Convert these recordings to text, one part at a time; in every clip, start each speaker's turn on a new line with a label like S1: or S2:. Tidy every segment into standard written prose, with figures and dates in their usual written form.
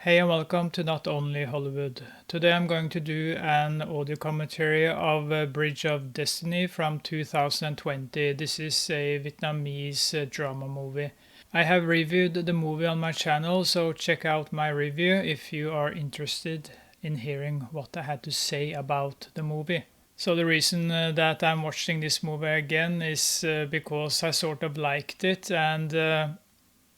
S1: Hey and welcome to Not Only Hollywood. Today I'm going to do an audio commentary of Bridge of Destiny from 2020. This is a Vietnamese drama movie. I have reviewed the movie on my channel, so check out my review if you are interested in hearing what I had to say about the movie. So the reason that I'm watching this movie again is because I sort of liked it and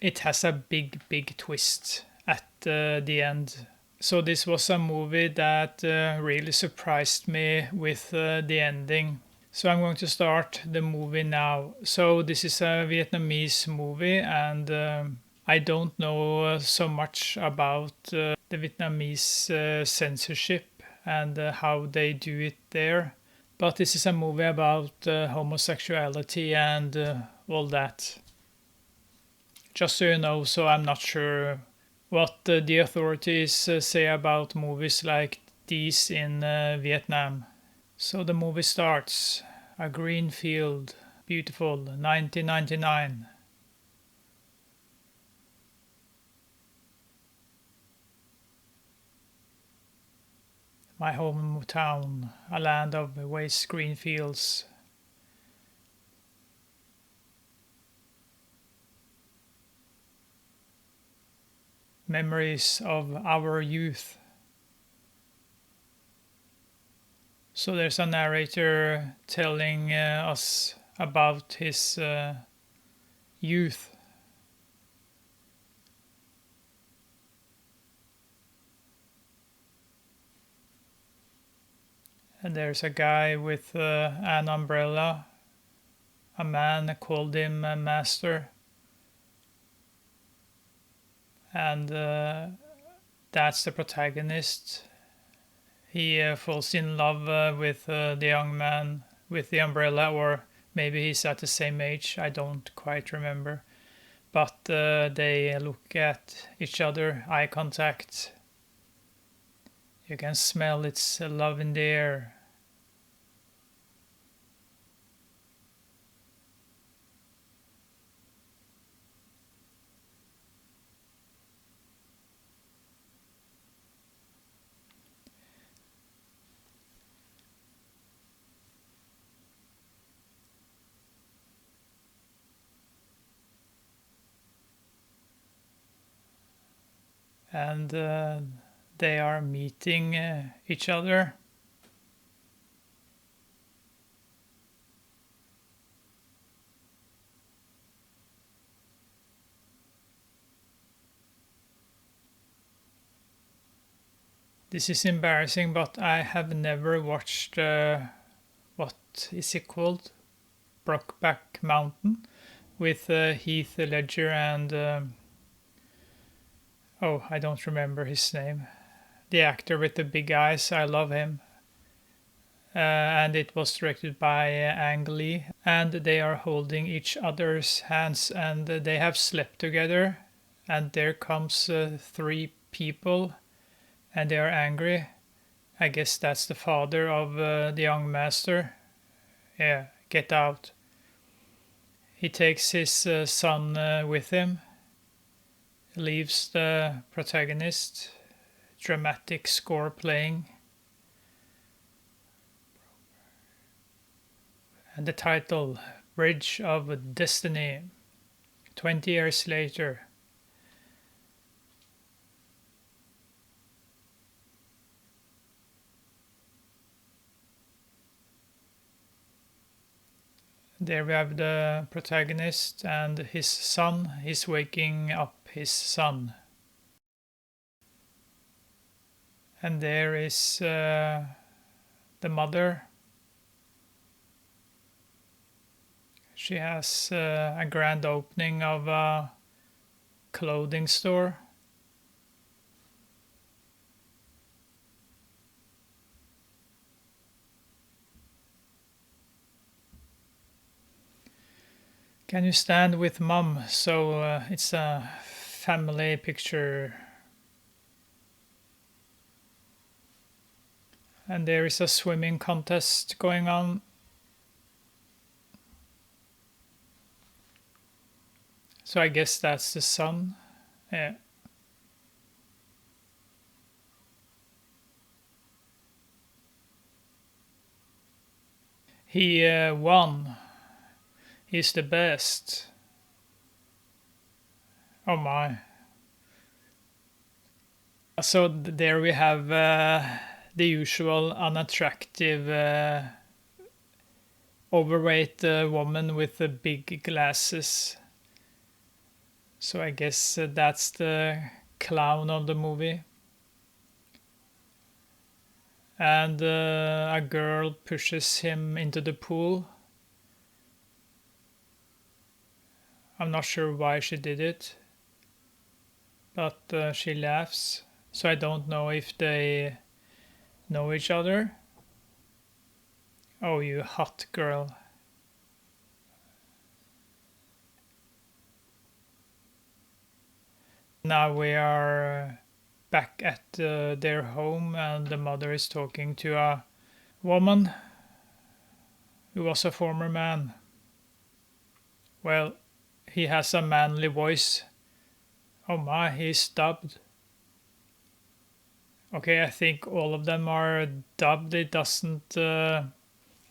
S1: it has a big twist at the end. So this was a movie that really surprised me with the ending. So I'm going to start the movie now. So this is a Vietnamese movie, and I don't know so much about the Vietnamese censorship and how they do it there. But this is a movie about homosexuality and all that. Just so you know, so I'm not sure what the authorities say about movies like these in Vietnam. So the movie starts. A green field, beautiful, 1999. My hometown, a land of waste green fields. Memories of our youth. So there's a narrator telling us about his youth. And there's a guy with an umbrella. A man called him a master. And that's the protagonist. He falls in love with the young man with the umbrella, or maybe he's at the same age, I don't quite remember. But they look at each other, eye contact. You can smell it's love in the air. And they are meeting each other. This is embarrassing, but I have never watched what is it called? Brokeback Mountain with Heath Ledger and oh, I don't remember his name. The actor with the big eyes, I love him. And it was directed by Ang Lee, and they are holding each other's hands, and they have slept together. And there comes three people, and they are angry. I guess that's the father of the young master. Yeah, get out. He takes his son with him, leaves the protagonist, dramatic score playing. And the title, Bridge of Destiny, 20 years later. There we have the protagonist and his son. He's waking up his son. And there is the mother. She has a grand opening of a clothing store. Can you stand with mom? So it's a family picture. And there is a swimming contest going on. So I guess that's the son. Yeah. He won. He's the best. Oh my. So there we have the usual unattractive, overweight woman with the big glasses. So I guess that's the clown of the movie. And a girl pushes him into the pool. I'm not sure why she did it, but she laughs. So I don't know if they know each other. Oh, you hot girl. Now we are back at their home, and the mother is talking to a woman who was a former man. Well, he has a manly voice. Oh my, he's dubbed. Okay, I think all of them are dubbed. It doesn't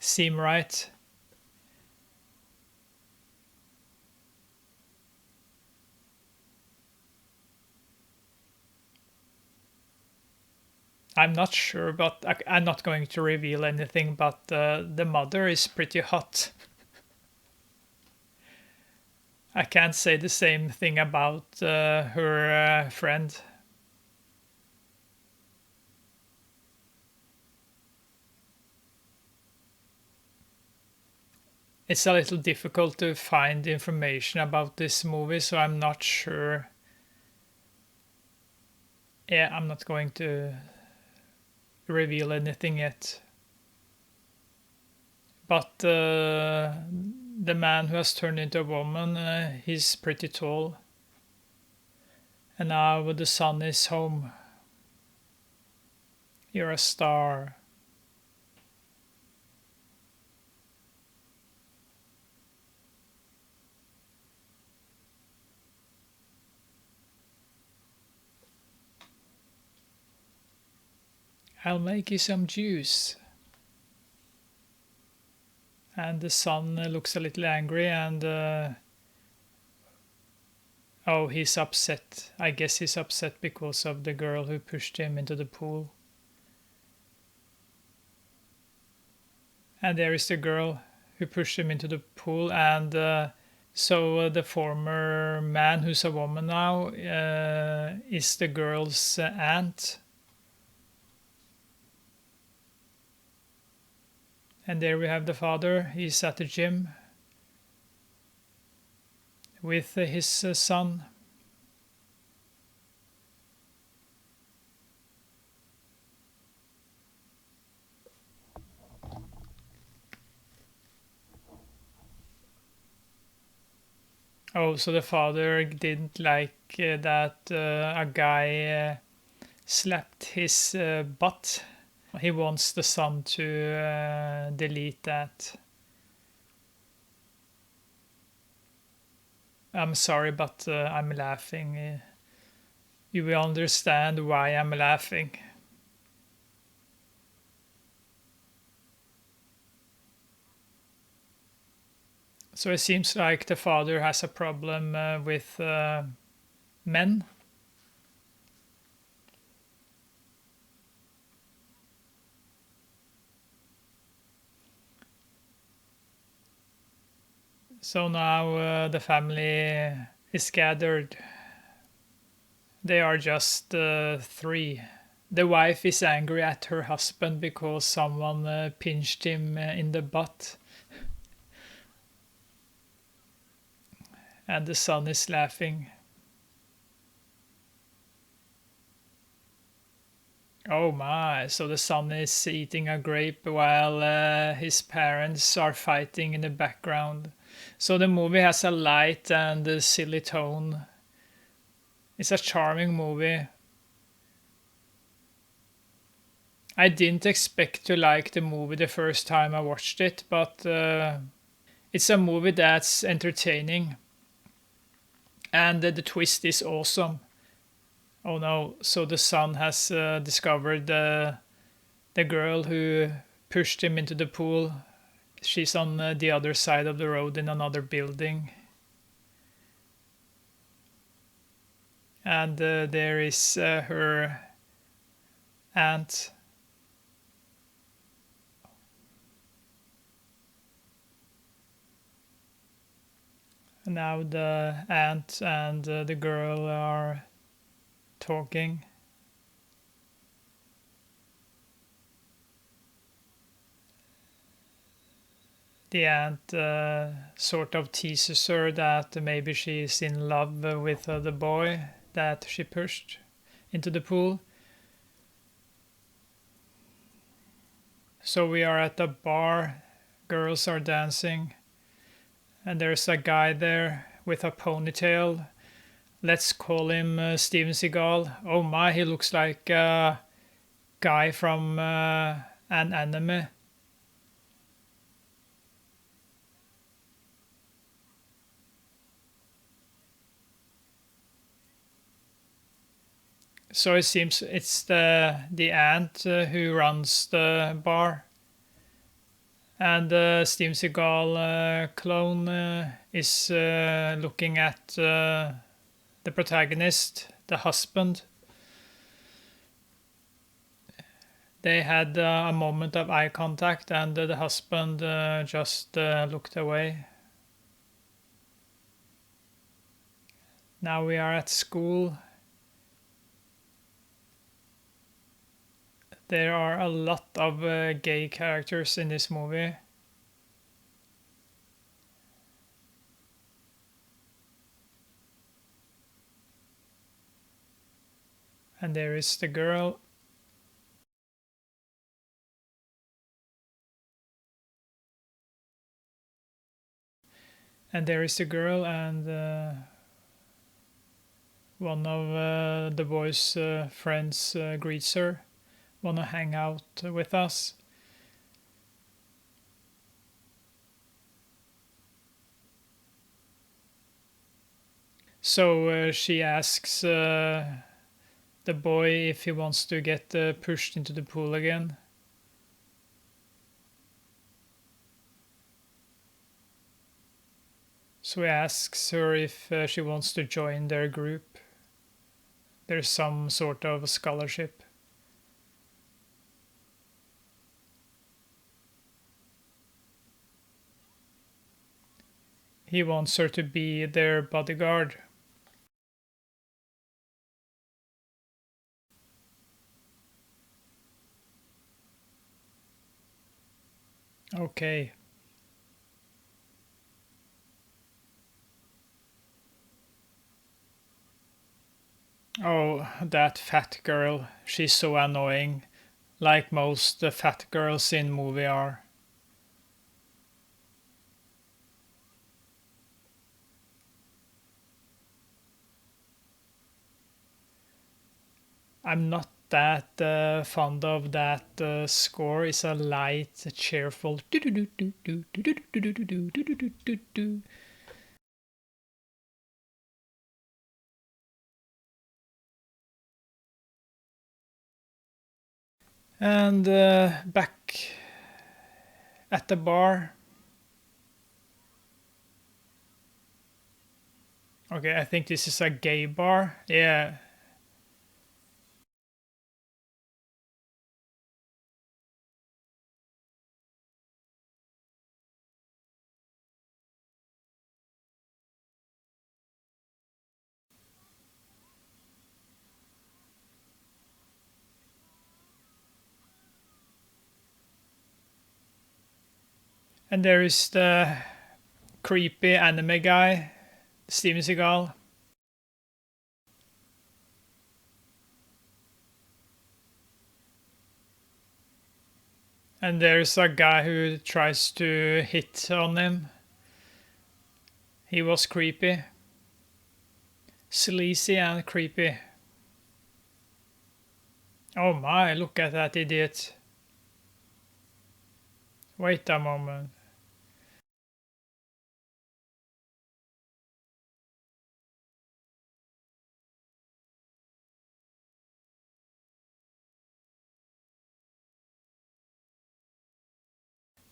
S1: seem right. I'm not sure, but I'm not going to reveal anything, but the mother is pretty hot. I can't say the same thing about her friend. It's a little difficult to find information about this movie, so I'm not sure. Yeah, I'm not going to reveal anything yet. But the man who has turned into a woman, he's pretty tall. And now the son is home. You're a star. I'll make you some juice. And the son looks a little angry and oh, he's upset. I guess he's upset because of the girl who pushed him into the pool. And there is the girl who pushed him into the pool. And so the former man, who's a woman now, is the girl's aunt. And there we have the father. He's at the gym with his son. Oh, so the father didn't like that a guy slapped his butt. He wants the son to delete that. I'm sorry, but I'm laughing. You will understand why I'm laughing. So it seems like the father has a problem with men. So now the family is gathered. They are just three. The wife is angry at her husband because someone pinched him in the butt. And the son is laughing. Oh my, so the son is eating a grape while his parents are fighting in the background. So the movie has a light and a silly tone. It's a charming movie. I didn't expect to like the movie the first time I watched it, but it's a movie that's entertaining. And the twist is awesome. Oh no, so the son has discovered the girl who pushed him into the pool She's on the other side of the road in another building. And there is her aunt. Now the aunt and the girl are talking. The aunt sort of teases her that maybe she's in love with the boy that she pushed into the pool. So we are at a bar, girls are dancing, and there's a guy there with a ponytail. Let's call him Steven Seagal. Oh my, he looks like a guy from an anime. So it seems it's the aunt who runs the bar. And the Steven Seagal clone is looking at the protagonist, the husband. They had a moment of eye contact, and the husband just looked away. Now we are at school. There are a lot of gay characters in this movie. And there is the girl. And there is the girl, and one of the boy's friends greets her. Wanna hang out with us? So she asks the boy if he wants to get pushed into the pool again. So he asks her if she wants to join their group. There's some sort of scholarship. He wants her to be their bodyguard. Okay. Oh, that fat girl. She's so annoying. Like most fat girls in movie are. I'm not that fond of that score. It's a light, cheerful. And back at the bar. Okay, I think this is a gay bar. Yeah. And there is the creepy anime guy, Steven Seagal. And there's a guy who tries to hit on him. He was creepy. Sleazy and creepy. Oh my, look at that idiot. Wait a moment.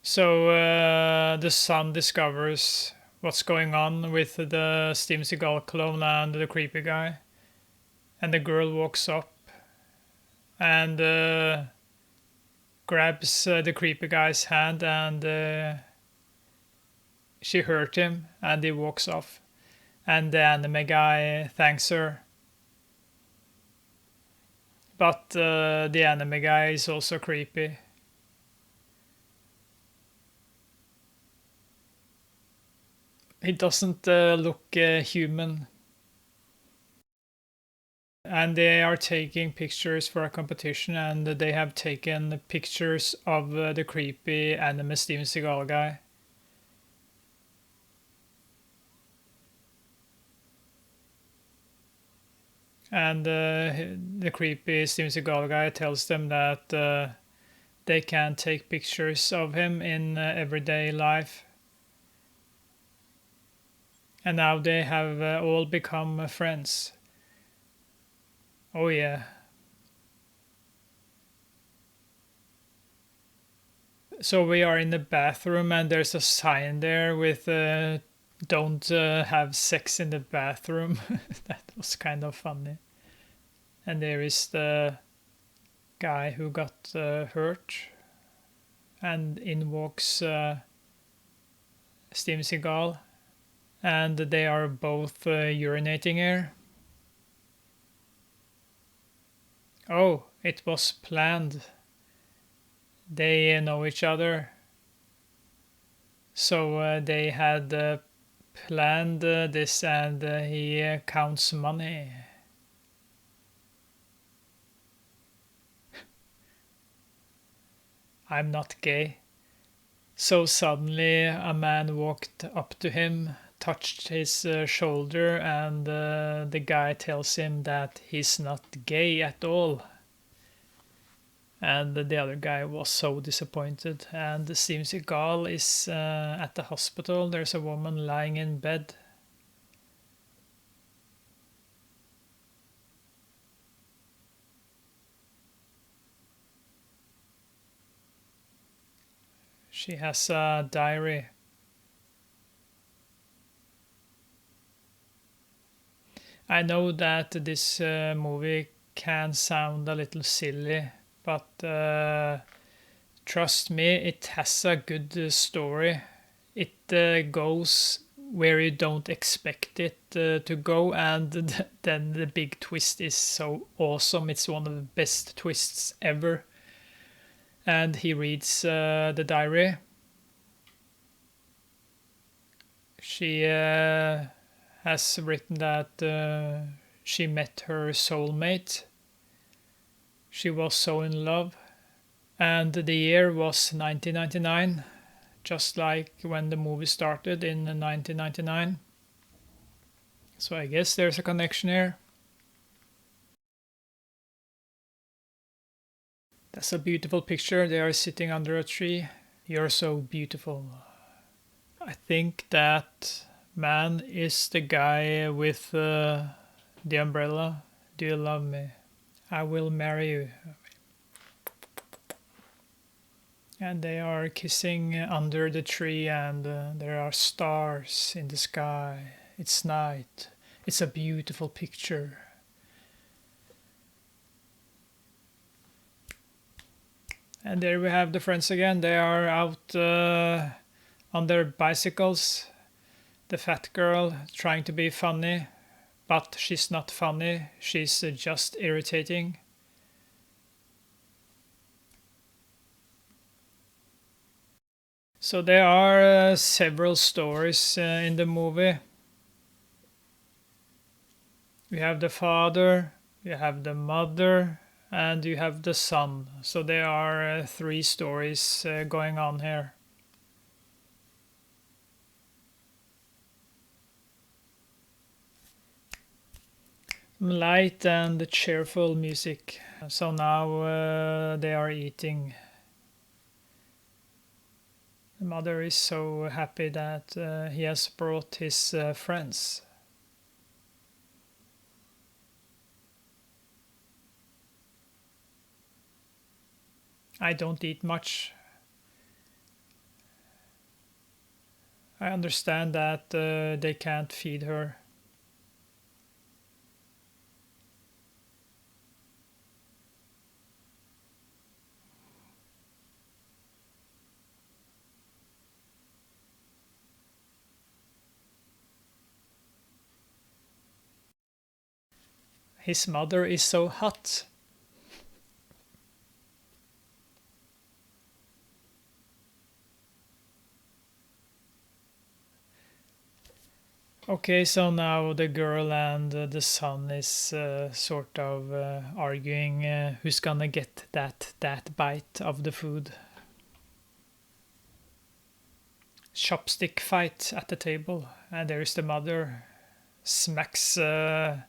S1: So the son discovers what's going on with the Steven Seagal clone and the creepy guy. And the girl walks up and grabs the creepy guy's hand, and she hurt him and he walks off. And the anime guy thanks her. But the anime guy is also creepy. He doesn't look human. And they are taking pictures for a competition, and they have taken pictures of the creepy anime Steven Seagal guy. And the creepy Steven Seagal guy tells them that they can take pictures of him in everyday life. And now they have all become friends. Oh yeah. So we are in the bathroom, and there's a sign there with don't have sex in the bathroom. That was kind of funny. And there is the guy who got hurt, and in walks Steven Seagal, and they are both urinating here. Oh, it was planned. They know each other. So they had planned this, and he counts money. I'm not gay. So suddenly a man walked up to him, touched his shoulder, and the guy tells him that he's not gay at all. And the other guy was so disappointed. And Steven Seagal is at the hospital. There's a woman lying in bed. She has a diary. I know that this movie can sound a little silly, but trust me, it has a good story. It goes where you don't expect it to go, and then the big twist is so awesome. It's one of the best twists ever. And he reads the diary. She has written that she met her soulmate. She was so in love. And the year was 1999, just like when the movie started in 1999. So I guess there's a connection here. That's a beautiful picture. They are sitting under a tree. You're so beautiful. I think that man is the guy with the umbrella. Do you love me? I will marry you. And they are kissing under the tree, and there are stars in the sky. It's night. It's a beautiful picture. And there we have the friends again. They are out on their bicycles. The fat girl trying to be funny, but she's not funny. She's just irritating. So there are several stories in the movie. You have the father, you have the mother, and you have the son. So there are three stories going on here. Light and cheerful music. So now they are eating. The mother is so happy that he has brought his friends. I don't eat much. I understand that they can't feed her. His mother is so hot. Okay, so now the girl and the son is sort of arguing who's gonna get that bite of the food. Chopstick fight at the table, and there's the mother smacks the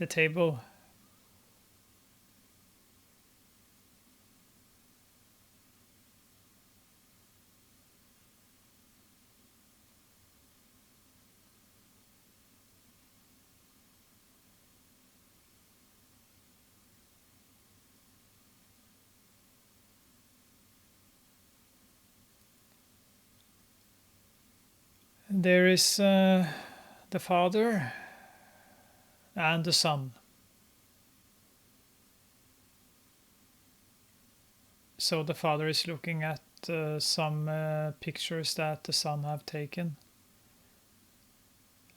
S1: table. There is the father and the son. So the father is looking at some pictures that the son have taken.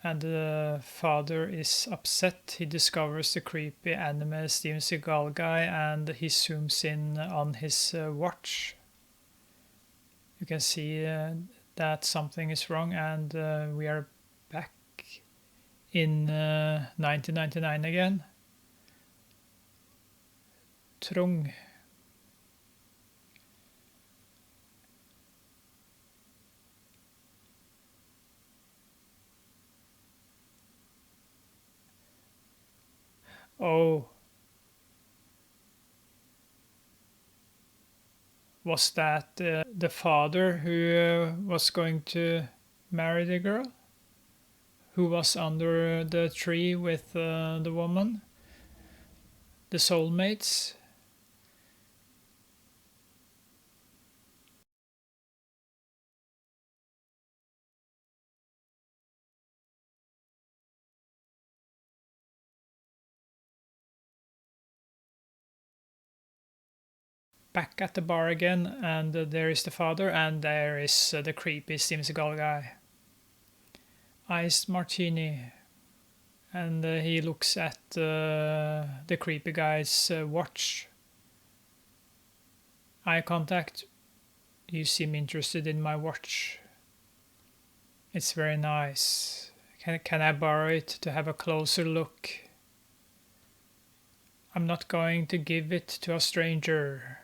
S1: And the father is upset. He discovers the creepy anime Steven Seagal guy and he zooms in on his watch. You can see that something is wrong, and we are back in 1999 again. Trung. Oh, was that the father who was going to marry the girl? Who was under the tree with the woman? The soulmates? Back at the bar again, and there is the father, and there is the creepy Steven Seagal guy. Iced martini, and he looks at the creepy guy's watch. Eye contact. You seem interested in my watch. It's very nice. Can I borrow it to have a closer look? I'm not going to give it to a stranger.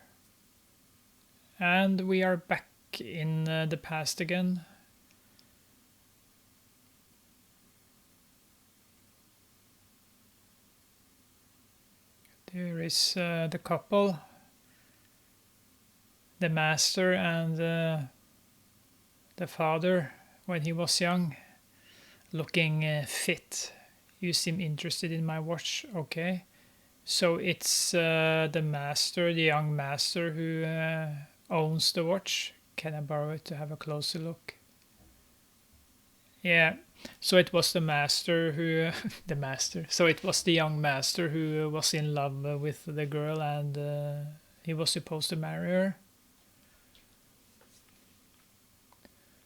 S1: And we are back in the past again. There is the couple, the master and the father when he was young, looking fit. You seem interested in my watch, okay? So it's the master, the young master who owns the watch. Can I borrow it to have a closer look? Yeah. So it was the master who, the master. So it was the young master who was in love with the girl, and he was supposed to marry her.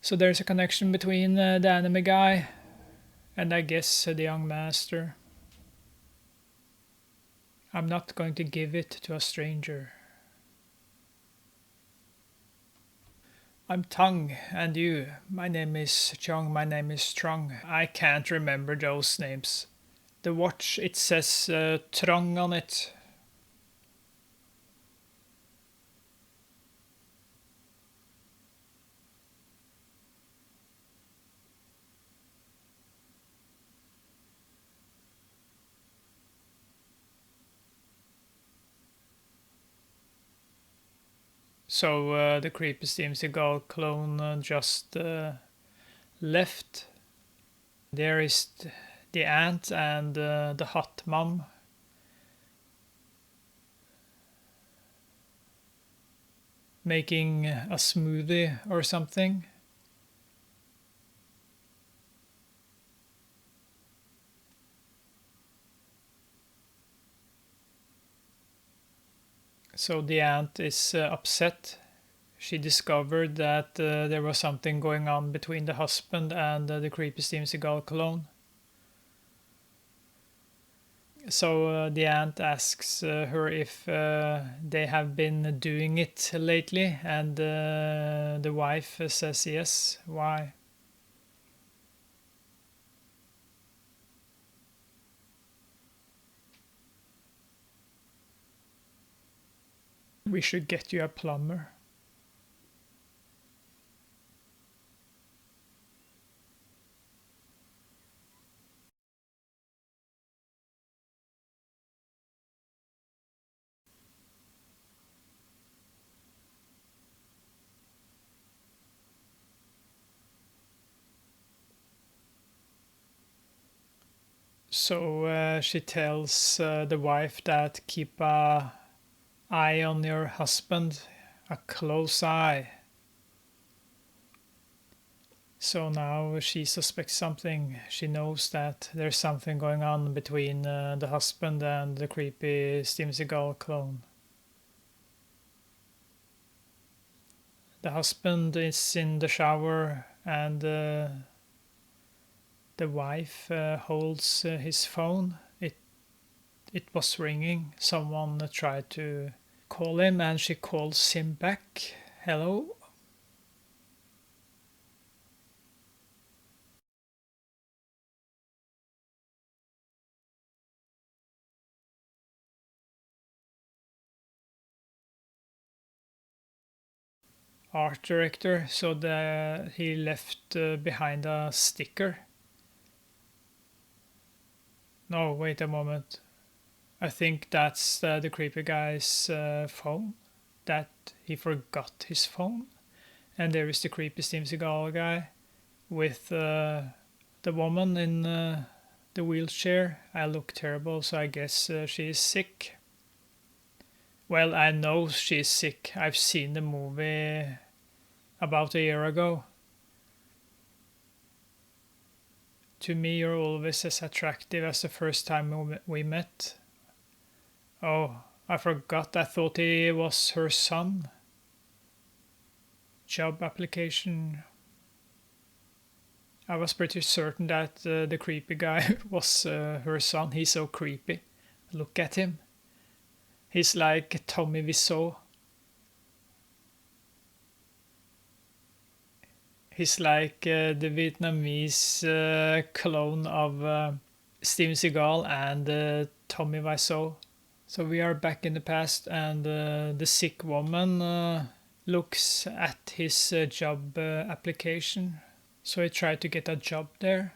S1: So there's a connection between the anime guy and I guess the young master. I'm not going to give it to a stranger. I'm Tang, and you? My name is Chong, my name is Trong. I can't remember those names. The watch, it says Trong on it. So the creepy Steven Seagal clone just left. There is the aunt and the hot mom. Making a smoothie or something. So the aunt is upset. She discovered that there was something going on between the husband and the creepy Steven Seagal clone. So the aunt asks her if they have been doing it lately, and the wife says yes. Why? We should get you a plumber. So she tells the wife that keep a eye on your husband, a close eye. So now she suspects something. She knows that there's something going on between the husband and the creepy Steven Seagal clone. The husband is in the shower, and the wife holds his phone. It was ringing. Someone tried to call him, and she calls him back. Hello. Art director. So he left behind a sticker. No, wait a moment. I think that's the creepy guy's phone. That he forgot his phone. And there is the creepy Steven Seagal guy with the woman in the wheelchair. I look terrible, so I guess she is sick. Well, I know she's sick. I've seen the movie about a year ago. To me, you're always as attractive as the first time we met. Oh, I forgot. I thought he was her son. Job application. I was pretty certain that the creepy guy was her son. He's so creepy. Look at him. He's like Tommy Wiseau. He's like the Vietnamese clone of Steven Seagal and Tommy Wiseau. So we are back in the past, and the sick woman looks at his job application. So he tried to get a job there.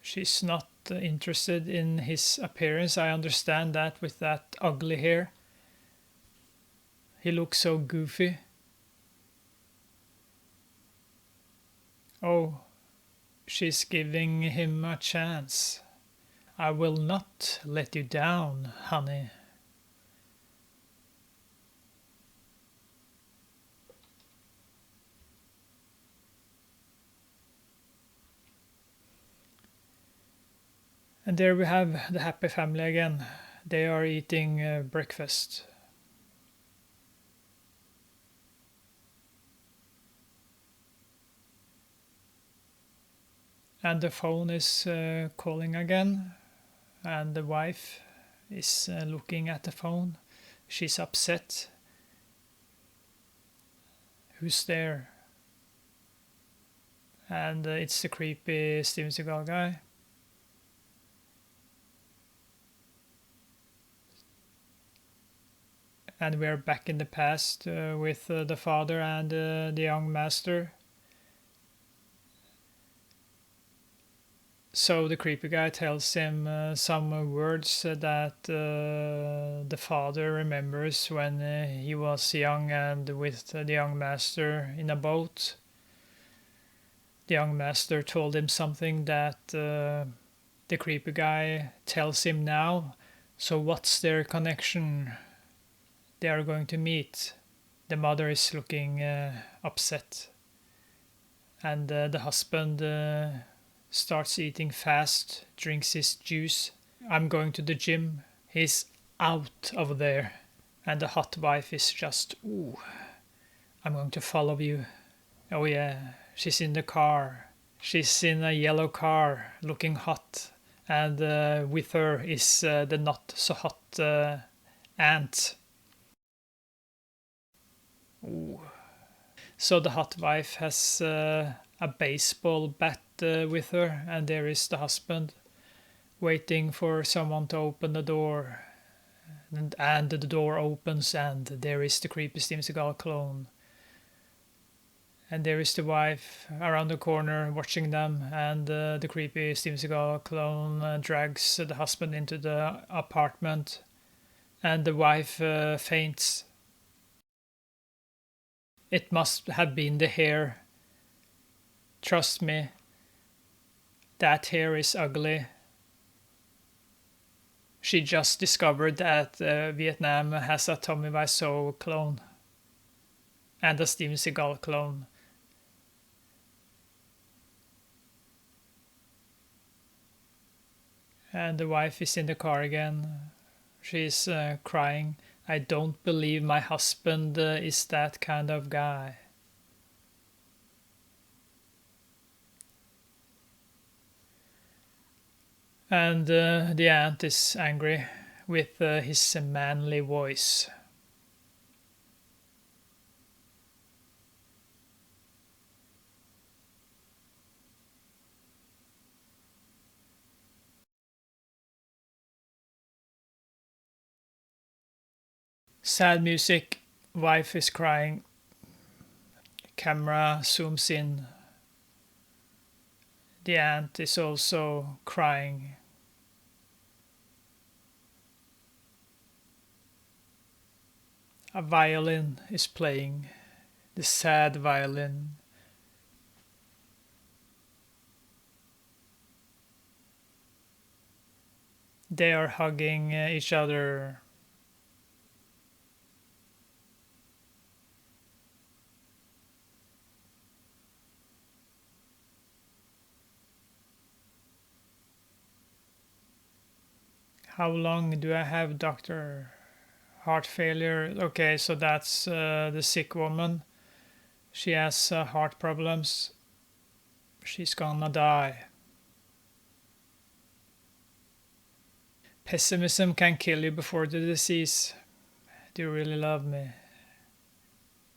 S1: She's not interested in his appearance. I understand that with that ugly hair. He looks so goofy. Oh, she's giving him a chance. I will not let you down, honey. And there we have the happy family again. They are eating breakfast. And the phone is calling again, and the wife is looking at the phone. She's upset. Who's there? And it's the creepy Steven Seagal guy. And we're back in the past with the father and the young master. So the creepy guy tells him some words that the father remembers when he was young and with the young master in a boat. The young master told him something that the creepy guy tells him now. So what's their connection? They are going to meet. The mother is looking upset. And the husband starts eating fast, drinks his juice. I'm going to the gym. He's out of there. And the hot wife is just, ooh, I'm going to follow you. Oh yeah, she's in the car. She's in a yellow car, looking hot. And with her is the not so hot aunt. Ooh. So the hot wife has a baseball bat with her, and there is the husband waiting for someone to open the door. And the door opens, and there is the creepy Steven Seagal clone. And there is the wife around the corner watching them, and the creepy Steven Seagal clone drags the husband into the apartment, and the wife faints. It must have been the hair. Trust me, that hair is ugly. She just discovered that Vietnam has a Tommy Wiseau clone and a Steven Seagal clone. And the wife is in the car again. She's crying. I don't believe my husband is that kind of guy. And the aunt is angry with his manly voice. Sad music, wife is crying. Camera zooms in. The aunt is also crying. A violin is playing, the sad violin. They are hugging each other. How long do I have, doctor? Heart failure. Okay, so that's the sick woman. She has heart problems. She's gonna die. Pessimism can kill you before the disease. Do you really love me?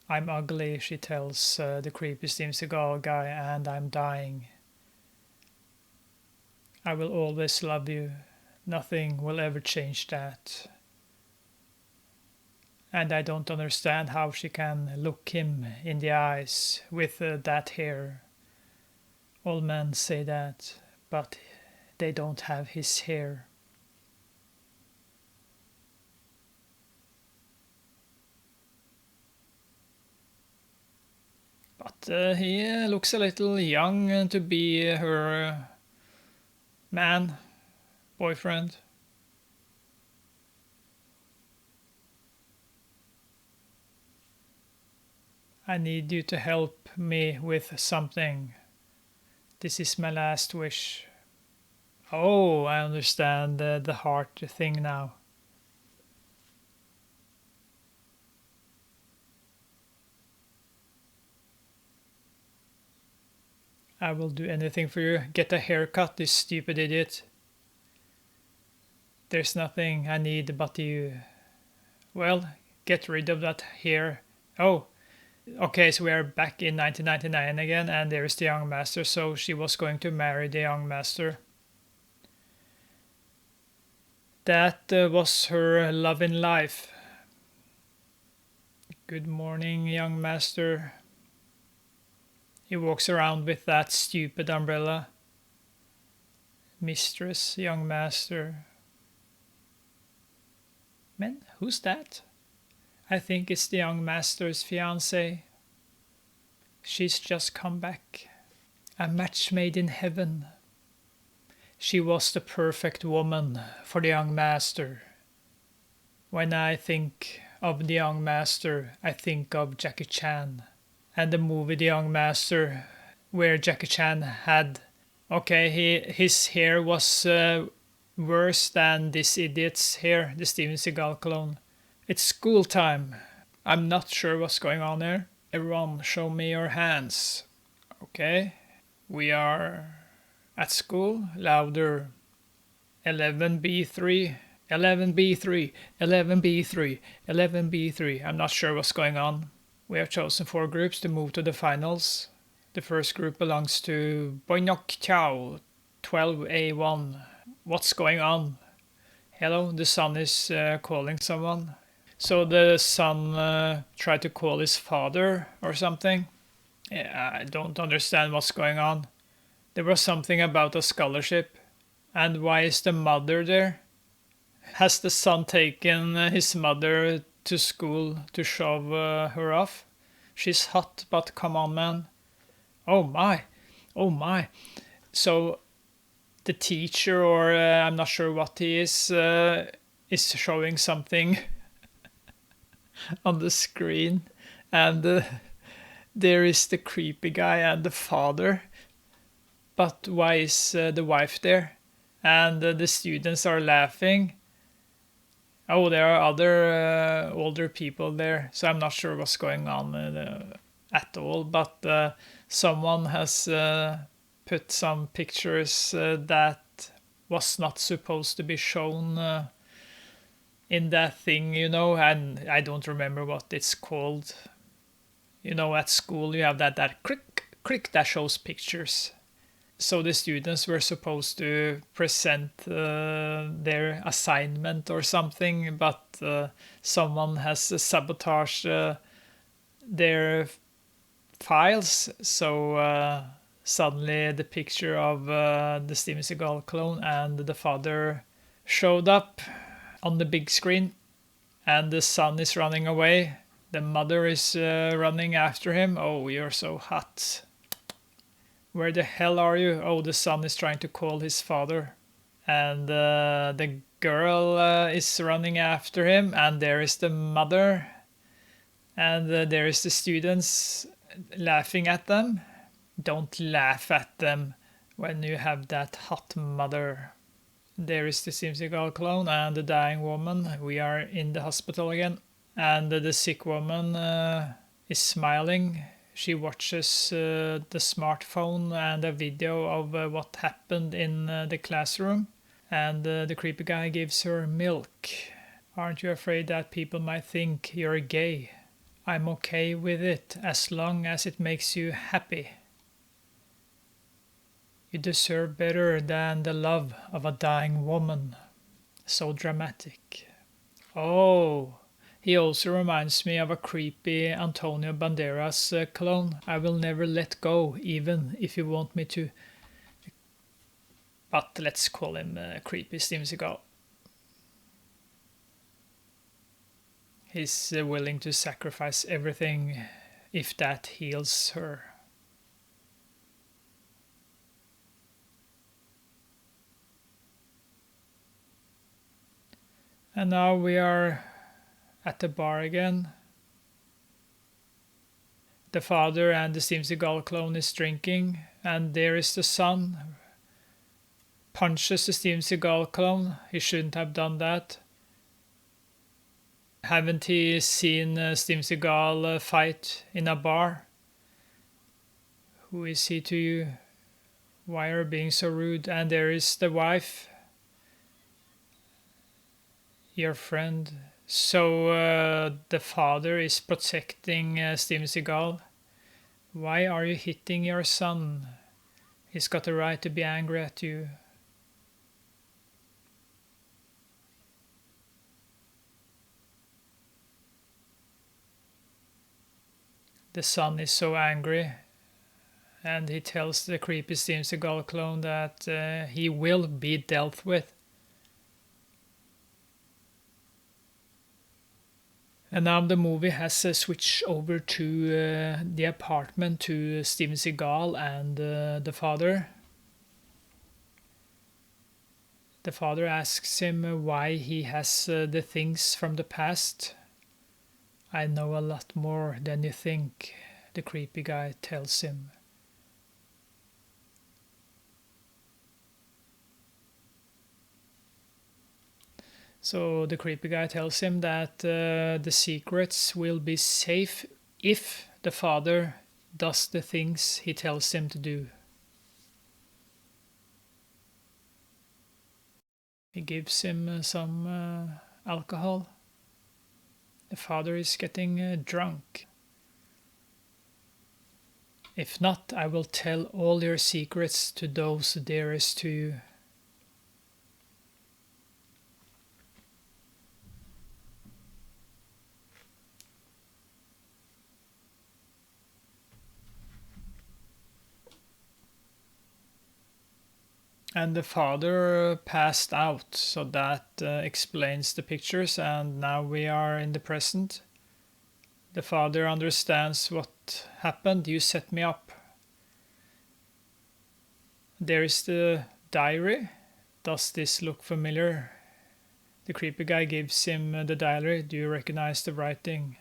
S1: I'm ugly, she tells the creepy Steven Seagal guy, and I'm dying. I will always love you. Nothing will ever change that. And I don't understand how she can look him in the eyes with that hair. All men say that, but they don't have his hair. But he looks a little young to be her man, boyfriend. I need you to help me with something. This is my last wish. Oh, I understand the heart thing now. I will do anything for you. Get a haircut, this stupid idiot. There's nothing I need but you. Well, get rid of that hair. Oh, okay, so we are back in 1999 again, and there's the young master. So she was going to marry the young master. That was her love in life. Good morning, young master. He walks around with that stupid umbrella. Mistress, young master. Man, who's that? I think it's the young master's fiancée. She's just come back. A match made in heaven. She was the perfect woman for the young master. When I think of the young master, I think of Jackie Chan. And the movie The Young Master, where Jackie Chan had... Okay, his hair was worse than this idiot's here, the Steven Seagal clone. It's school time. I'm not sure what's going on here. Everyone, show me your hands. Okay, we are at school. Louder. 11B3, 11B3, 11B3, 11B3. I'm not sure what's going on. We have chosen 4 groups to move to the finals. The first group belongs to Boynok Chow, 12A1. What's going on? Hello, the son is calling someone. So the son tried to call his father or something. Yeah, I don't understand what's going on. There was something about a scholarship. And why is the mother there? Has the son taken his mother to school to shove her off? She's hot, but come on, man. Oh my, oh my. So the teacher, or I'm not sure what he is showing something on the screen. And there is the creepy guy and the father. But why is the wife there? And the students are laughing. Oh, there are other older people there, so I'm not sure what's going on at all. But someone has put some pictures that was not supposed to be shown in that thing, and I don't remember what it's called. At school you have that crick that shows pictures. So the students were supposed to present their assignment or something, but someone has sabotaged their files. So suddenly the picture of the Steven Seagal clone and the father showed up on the big screen, and the son is running away. The mother is running after him. Oh, you're so hot. Where the hell are you? Oh, the son is trying to call his father. And the girl is running after him. And there is the mother. And there is the students laughing at them. Don't laugh at them when you have that hot mother. There is the Steven Seagal clone and the dying woman. We are in the hospital again. And the sick woman is smiling. She watches the smartphone and a video of what happened in the classroom. And the creepy guy gives her milk. Aren't you afraid that people might think you're gay? I'm okay with it as long as it makes you happy. You deserve better than the love of a dying woman. So dramatic. Oh, he also reminds me of a creepy Antonio Banderas clone. I will never let go, even if you want me to. But let's call him creepy Steven Seagal. He's willing to sacrifice everything if that heals her. And now we are at the bar again. The father and the Steven Seagal clone is drinking, and there is the son. Punches the Steven Seagal clone. He shouldn't have done that. Haven't he seen Steven Seagal fight in a bar? Who is he to you? Why are you being so rude? And there is the wife. Your friend. So the father is protecting Steven Seagal. Why are you hitting your son? He's got the right to be angry at you. The son is so angry, and he tells the creepy Steven Seagal clone that he will be dealt with. And now the movie has switched over to the apartment to Steven Seagal and the father. The father asks him why he has the things from the past. I know a lot more than you think, the creepy guy tells him. So the creepy guy tells him that the secrets will be safe if the father does the things he tells him to do. He gives him some alcohol. The father is getting drunk. If not, I will tell all your secrets to those dearest to you. And the father passed out, so that explains the pictures, and now we are in the present. The father understands what happened. You set me up. There is the diary. Does this look familiar? The creepy guy gives him the diary. Do you recognize the writing?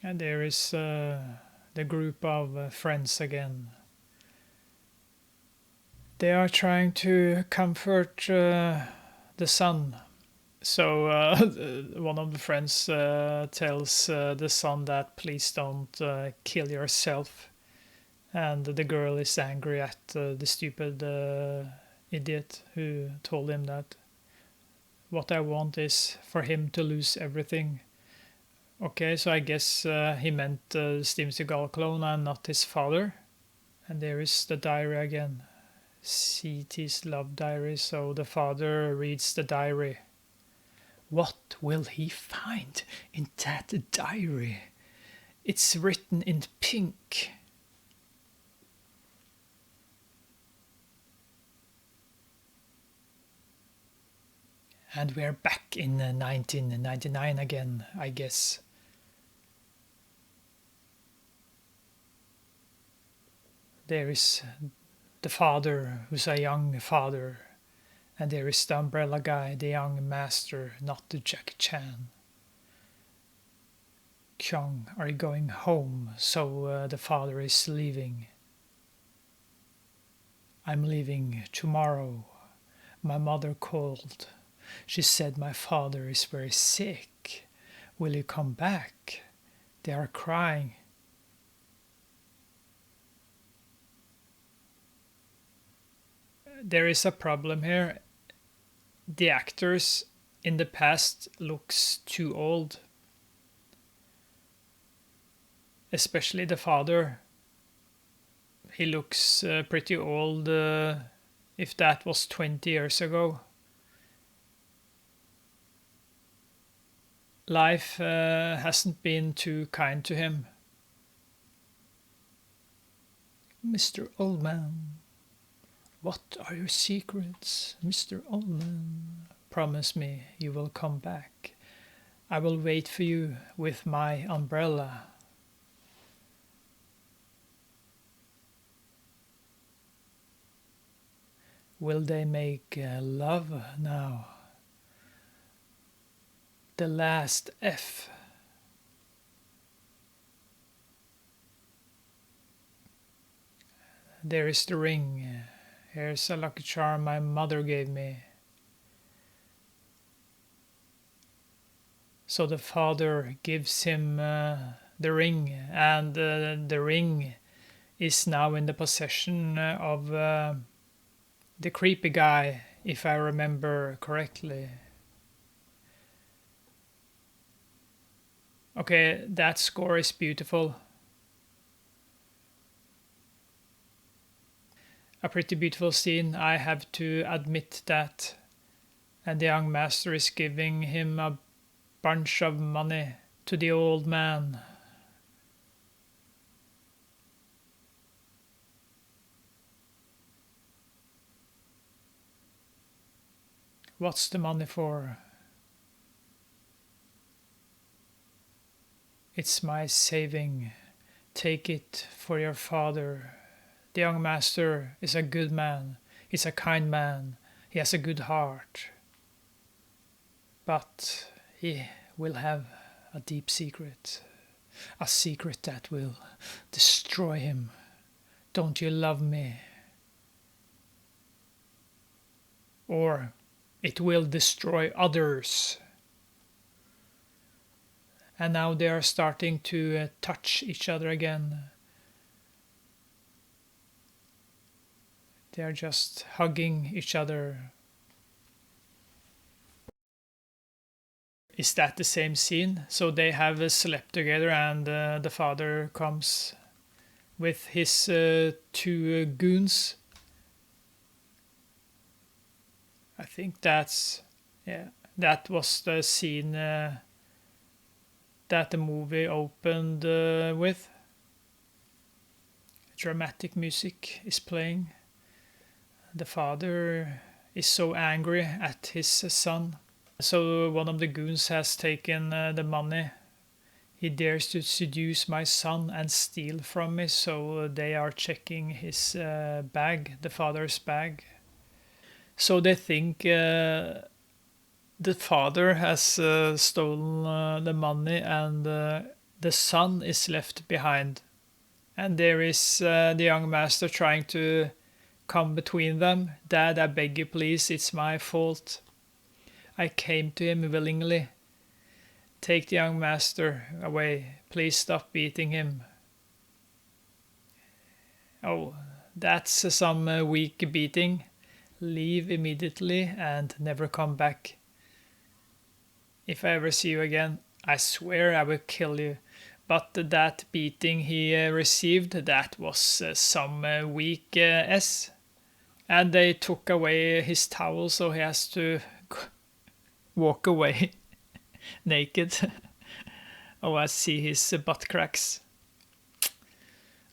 S1: And there is the group of friends again. They are trying to comfort the son. So one of the friends tells the son that please don't kill yourself. And the girl is angry at the stupid idiot who told him that. What I want is for him to lose everything. Okay, so I guess he meant Steven Seagal clone and not his father. And there is the diary again. CT's love diary. So the father reads the diary. What will he find in that diary? It's written in pink. And we're back in 1999 again, I guess. There is the father, who's a young father, and there is the umbrella guy, the young master, not the Jackie Chan. Kyung, are you going home? So the father is leaving. I'm leaving tomorrow. My mother called. She said my father is very sick. Will you come back? They are crying. There is a problem here. The actors in the past looks too old. Especially the father. He looks pretty old if that was 20 years ago. Life hasn't been too kind to him. Mr. Oldman, what are your secrets, Mr. Oldman? Promise me you will come back. I will wait for you with my umbrella. Will they make love now? The last F. There is the ring. Here's a lucky charm my mother gave me. So the father gives him the ring, and the ring is now in the possession of the creepy guy, if I remember correctly. Okay, that score is beautiful. A pretty beautiful scene, I have to admit that. And the young master is giving him a bunch of money to the old man. What's the money for? It's my saving. Take it for your father. The young master is a good man. He's a kind man. He has a good heart. But he will have a deep secret. A secret that will destroy him. Don't you love me? or it will destroy others. And now they are starting to touch each other again. They are just hugging each other. Is that the same scene? So they have slept together, and the father comes with his two goons. I think that was the scene that the movie opened with. Dramatic music is playing. The father is so angry at his son. So one of the goons has taken the money. He dares to seduce my son and steal from me, so they are checking his bag, the father's bag. So they think the father has stolen the money, and the son is left behind. And there is the young master trying to come between them. Dad, I beg you please, it's my fault. I came to him willingly. Take the young master away. Please stop beating him. Oh, that's some weak beating. Leave immediately and never come back. If I ever see you again, I swear I will kill you. But that beating he received, that was some weak S. And they took away his towel, so he has to walk away naked. Oh, I see his butt cracks.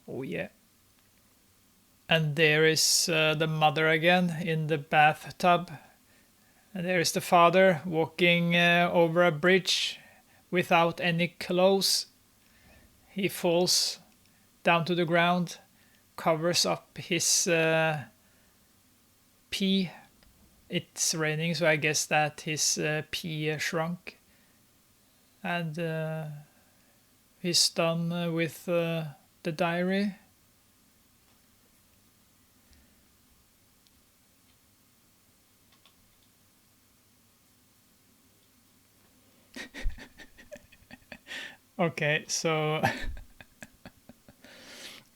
S1: Oh, yeah. And there is the mother again in the bathtub. And there is the father walking over a bridge without any clothes. He falls down to the ground, covers up his pee. It's raining, so I guess that his pee shrunk. And he's done with the diary. Okay, so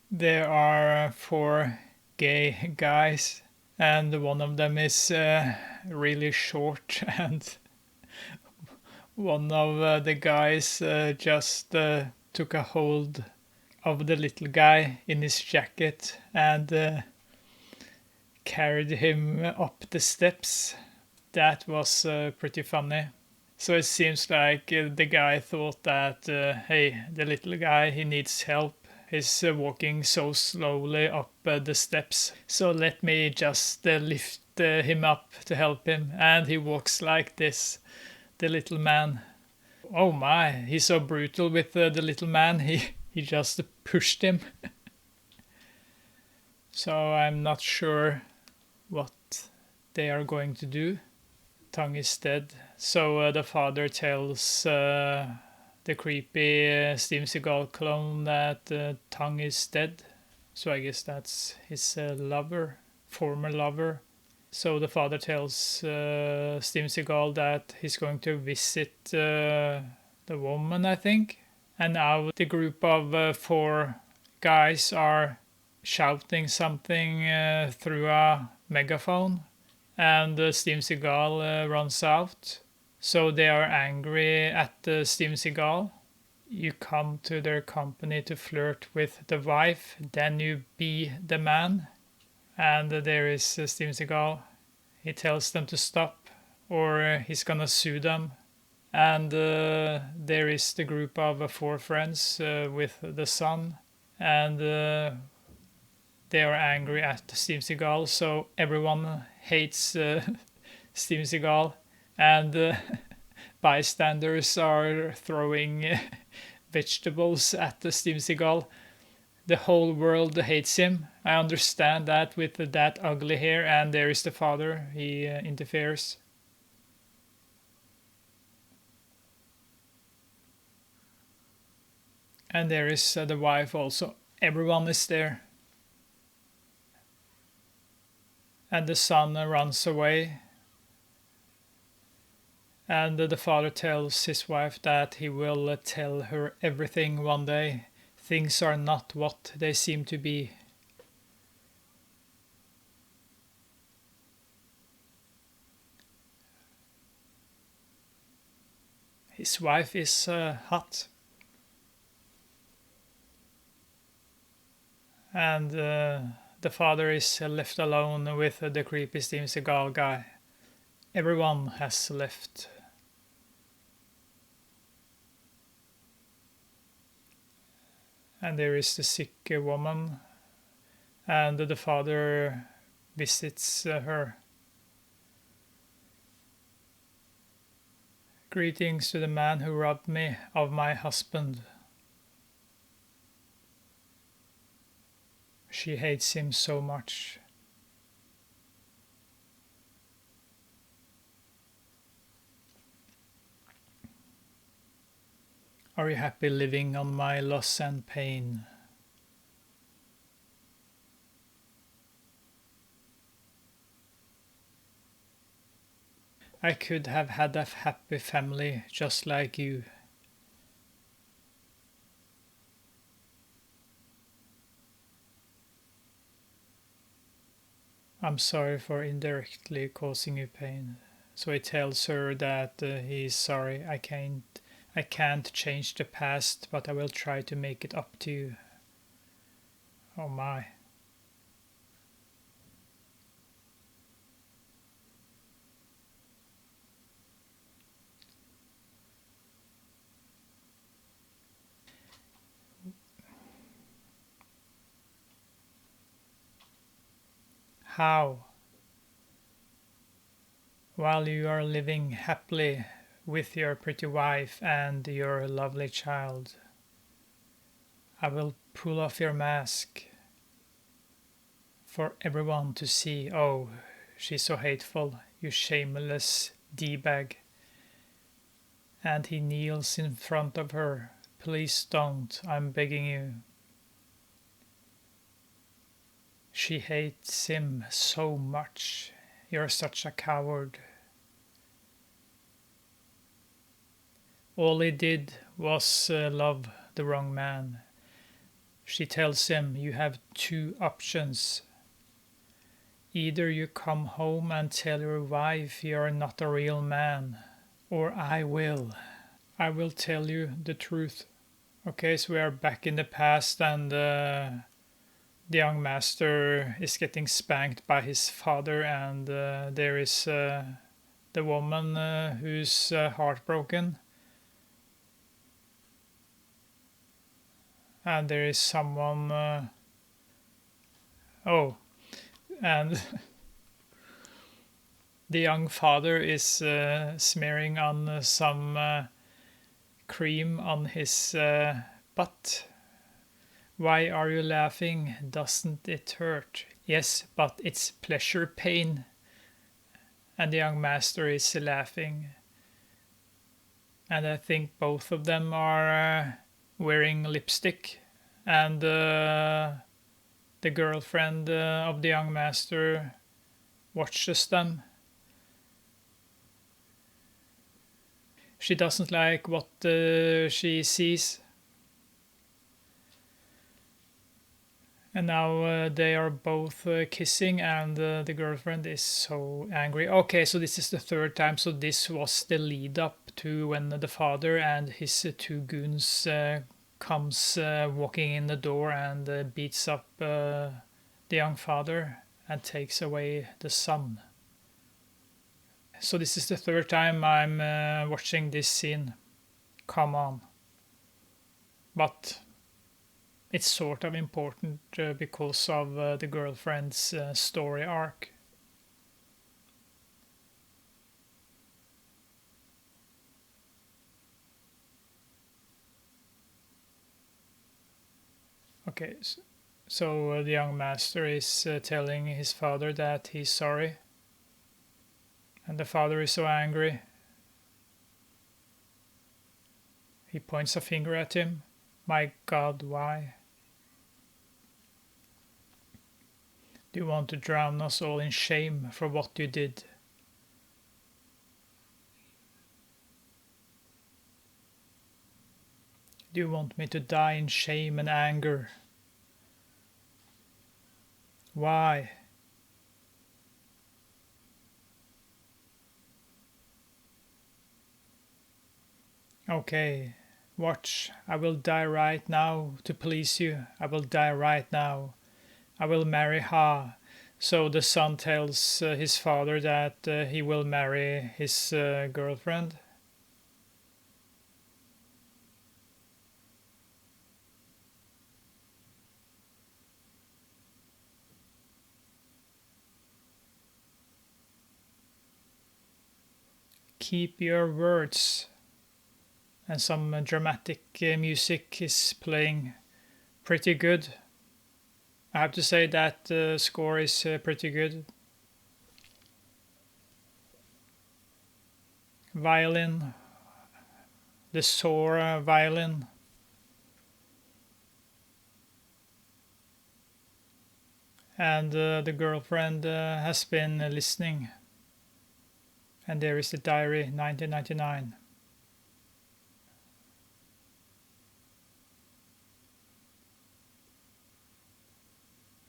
S1: there are 4 gay guys, and one of them is really short, and one of the guys just took a hold of the little guy in his jacket and carried him up the steps. That was pretty funny. So it seems like the guy thought that, hey, the little guy, he needs help. He's walking so slowly up the steps. So let me just lift him up to help him. And he walks like this, the little man. Oh my, he's so brutal with the little man. He just pushed him. So I'm not sure what they are going to do. Tongue is dead. So the father tells the creepy Steven Seagal clone that Tongue is dead. So I guess that's his lover, former lover. So the father tells Steven Seagal that he's going to visit the woman, I think. And now the group of 4 guys are shouting something through a megaphone. And Steven Seagal runs out. So they are angry at Steven Seagal. You come to their company to flirt with the wife, then you be the man. And there is Steven Seagal. He tells them to stop, or he's gonna sue them. And there is the group of 4 friends with the son. And they are angry at Steven Seagal, so everyone hates Steven Seagal, and bystanders are throwing vegetables at Steven Seagal. The whole world hates him. I understand that with that ugly hair, and there is the father. He interferes. And there is the wife also. Everyone is there. And the son runs away. And the father tells his wife that he will tell her everything one day. Things are not what they seem to be. His wife is hot, and the father is left alone with the creepy Steven Seagal guy. Everyone has left. And there is the sick woman, and the father visits her. Greetings to the man who robbed me of my husband. She hates him so much. Are you happy living on my loss and pain? I could have had a happy family just like you. I'm sorry for indirectly causing you pain. So he tells her that he's sorry. I can't change the past, but I will try to make it up to you. Oh my. How? While you are living happily with your pretty wife and your lovely child, I will pull off your mask for everyone to see. Oh, she's so hateful, you shameless D-bag. And he kneels in front of her. Please don't, I'm begging you. She hates him so much. You're such a coward. All he did was love the wrong man. She tells him, you have two options. Either you come home and tell your wife you're not a real man, or I will. I will tell you the truth. Okay, so we are back in the past, and the young master is getting spanked by his father, and there is the woman who's heartbroken, and there is someone. Oh, and the young father is smearing on some cream on his butt. Why are you laughing? Doesn't it hurt? Yes, but it's pleasure pain. And the young master is laughing. And I think both of them are wearing lipstick. And the girlfriend of the young master watches them. She doesn't like what she sees. And now they are both kissing, and the girlfriend is so angry. Okay, so this is the third time. So this was the lead up to when the father and his two goons comes walking in the door and beats up the young father and takes away the son. So this is the third time I'm watching this scene. Come on. But it's sort of important because of the girlfriend's story arc. Okay, so the young master is telling his father that he's sorry, and the father is so angry. He points a finger at him. My God, why? Do you want to drown us all in shame for what you did? Do you want me to die in shame and anger? Why? Okay, watch. I will die right now to please you. I will die right now. I will marry Ha. So the son tells his father that he will marry his girlfriend. Keep your words. And some dramatic music is playing pretty good. I have to say that the score is pretty good. Violin, the Sora violin. And the girlfriend has been listening. And there is the diary, 1999.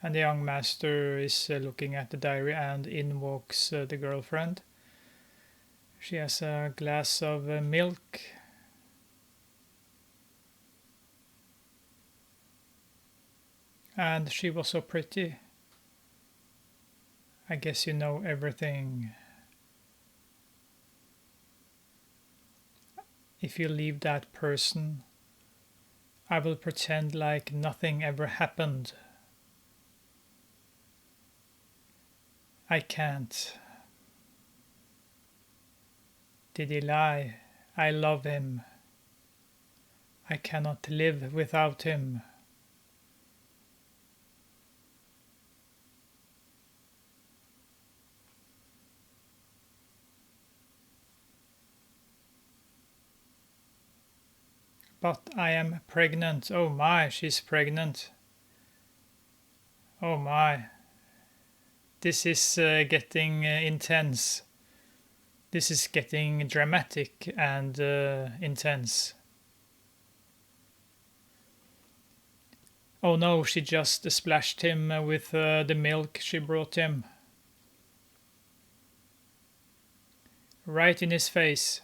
S1: And the young master is looking at the diary, and in walks the girlfriend. She has a glass of milk. And she was so pretty. I guess you know everything. If you leave that person, I will pretend like nothing ever happened. I can't. Did he lie? I love him. I cannot live without him. But I am pregnant. Oh my, she's pregnant. Oh my. This is getting intense. This is getting dramatic and intense. Oh no, she just splashed him with the milk she brought him. Right in his face.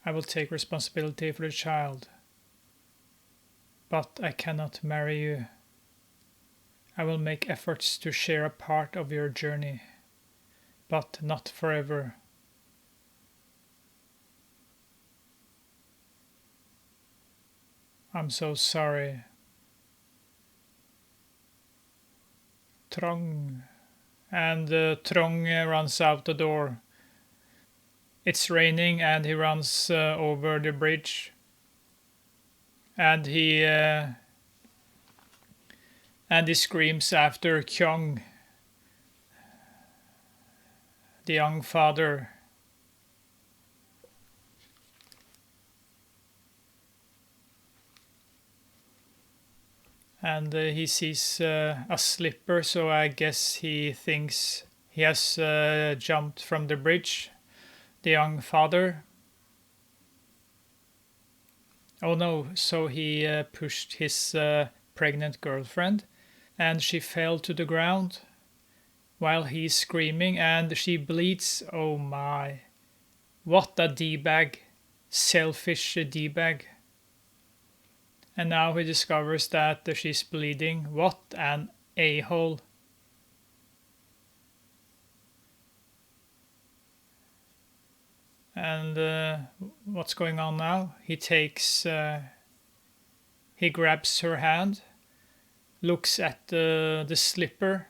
S1: I will take responsibility for the child. But I cannot marry you. I will make efforts to share a part of your journey, but not forever. I'm so sorry. Trong. And Trong runs out the door. It's raining and he runs over the bridge. And he screams after Kyung, the young father. And he sees a slipper, so I guess he thinks he has jumped from the bridge, the young father. Oh no, so he pushed his pregnant girlfriend, and she fell to the ground while he's screaming, and she bleeds. Oh my. What a D-bag. Selfish D-bag. And now he discovers that she's bleeding. What an a-hole. And what's going on now? He grabs her hand, looks at the slipper,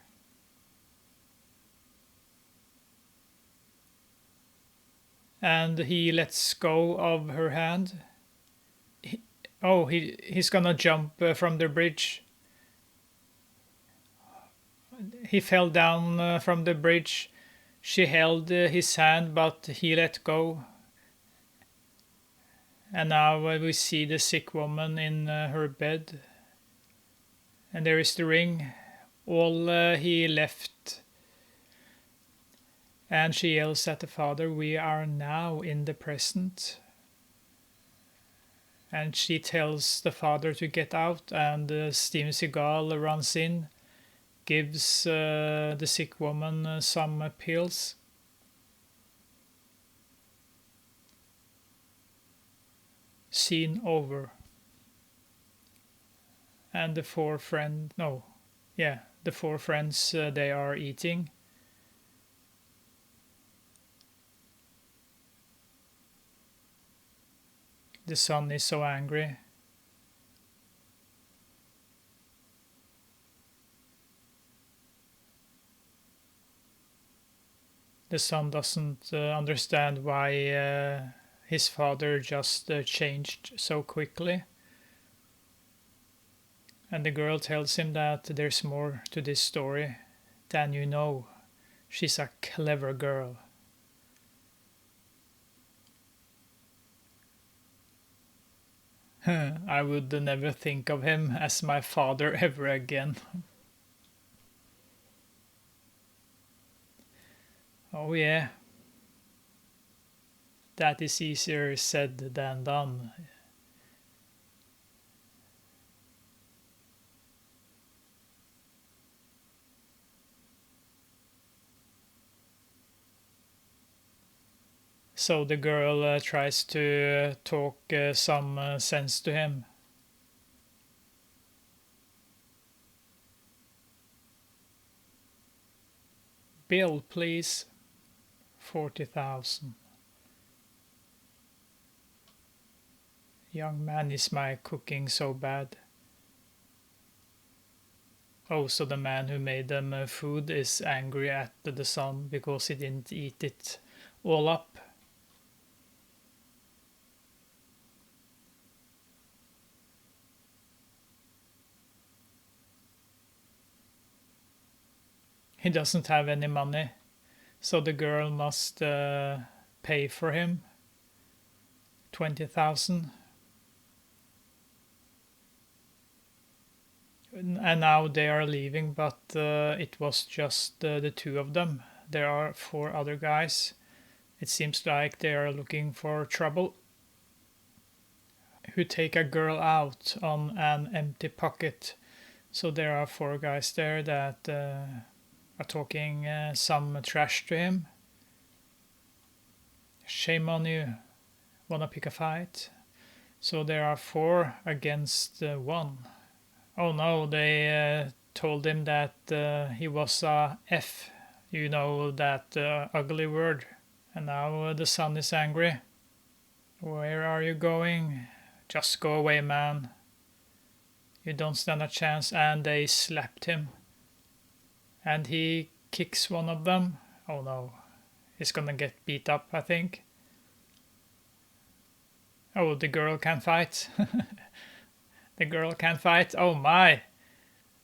S1: and he lets go of her hand. He's gonna jump from the bridge. He fell down from the bridge. She held his hand, but he let go. And now we see the sick woman in her bed. And there is the ring, all he left. And she yells at the father, "We are now in the present." and she tells the father to get out, and Steven Seagal runs in, gives the sick woman some pills. Scene over. And the four friends, no, yeah, the four friends, they are eating. The son is so angry. The son doesn't understand why his father just changed so quickly. And the girl tells him that there's more to this story than you know. She's a clever girl. I would never think of him as my father ever again. Oh, yeah. That is easier said than done. So the girl tries to talk some sense to him. Bill, please. 40,000. Young man, is my cooking so bad? Oh, so the man who made them food is angry at the son because he didn't eat it all up. He doesn't have any money, so the girl must pay for him 20,000. And now they are leaving, but it was just the two of them. There are four other guys. It seems like they are looking for trouble. Who take a girl out on an empty pocket. So there are four guys there that are talking some trash to him. Shame on you. Wanna pick a fight? So there are four against one. Oh no, they told him that he was a F. You know that ugly word. And now the son is angry. Where are you going? Just go away, man. You don't stand a chance. And they slapped him. And he kicks one of them. Oh no. He's gonna get beat up, I think. Oh, the girl can fight. The girl can fight. Oh my.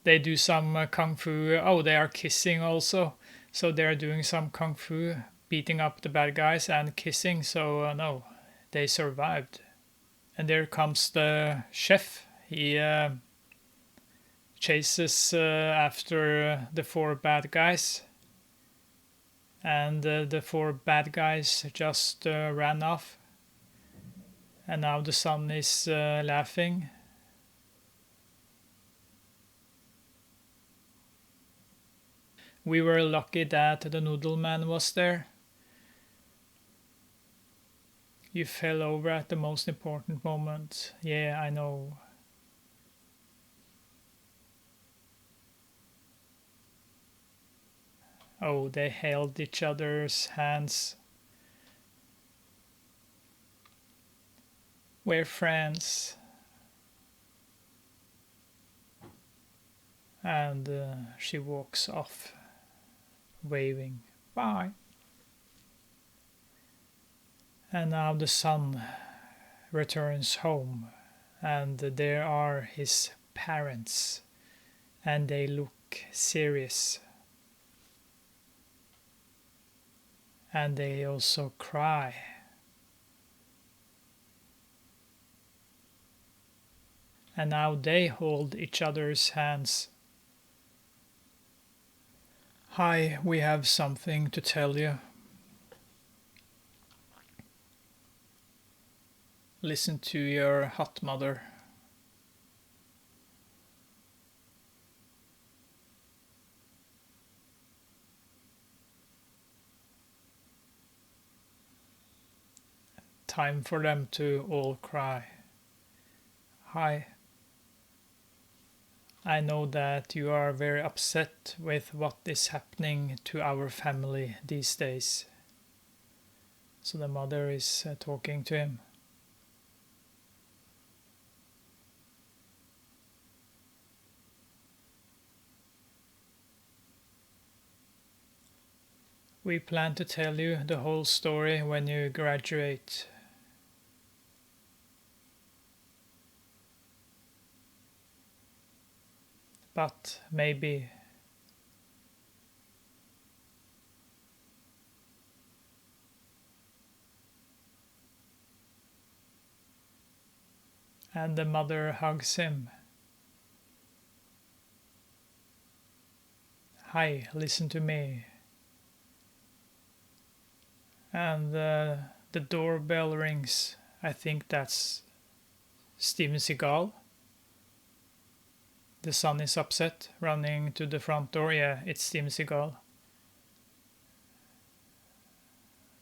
S1: They do some kung fu. Oh, they are kissing also. So they're doing some kung fu, beating up the bad guys and kissing. So no, they survived. And there comes the chef. He chases after the four bad guys. And the four bad guys just ran off. And now the son is laughing. We were lucky that the noodle man was there. You fell over at the most important moment. Yeah, I know. Oh, they held each other's hands. We're friends. And she walks off, waving. Bye. And now the son returns home, and there are his parents, and they look serious. And they also cry. And now they hold each other's hands. Hi, we have something to tell you. Listen to your hot mother. Time for them to all cry. Hi. I know that you are very upset with what is happening to our family these days. So the mother is talking to him. We plan to tell you the whole story when you graduate. But maybe. And the mother hugs him. Hi, listen to me. And the doorbell rings. I think that's Steven Seagal. The son is upset, running to the front door. Yeah, it's Steven Seagal.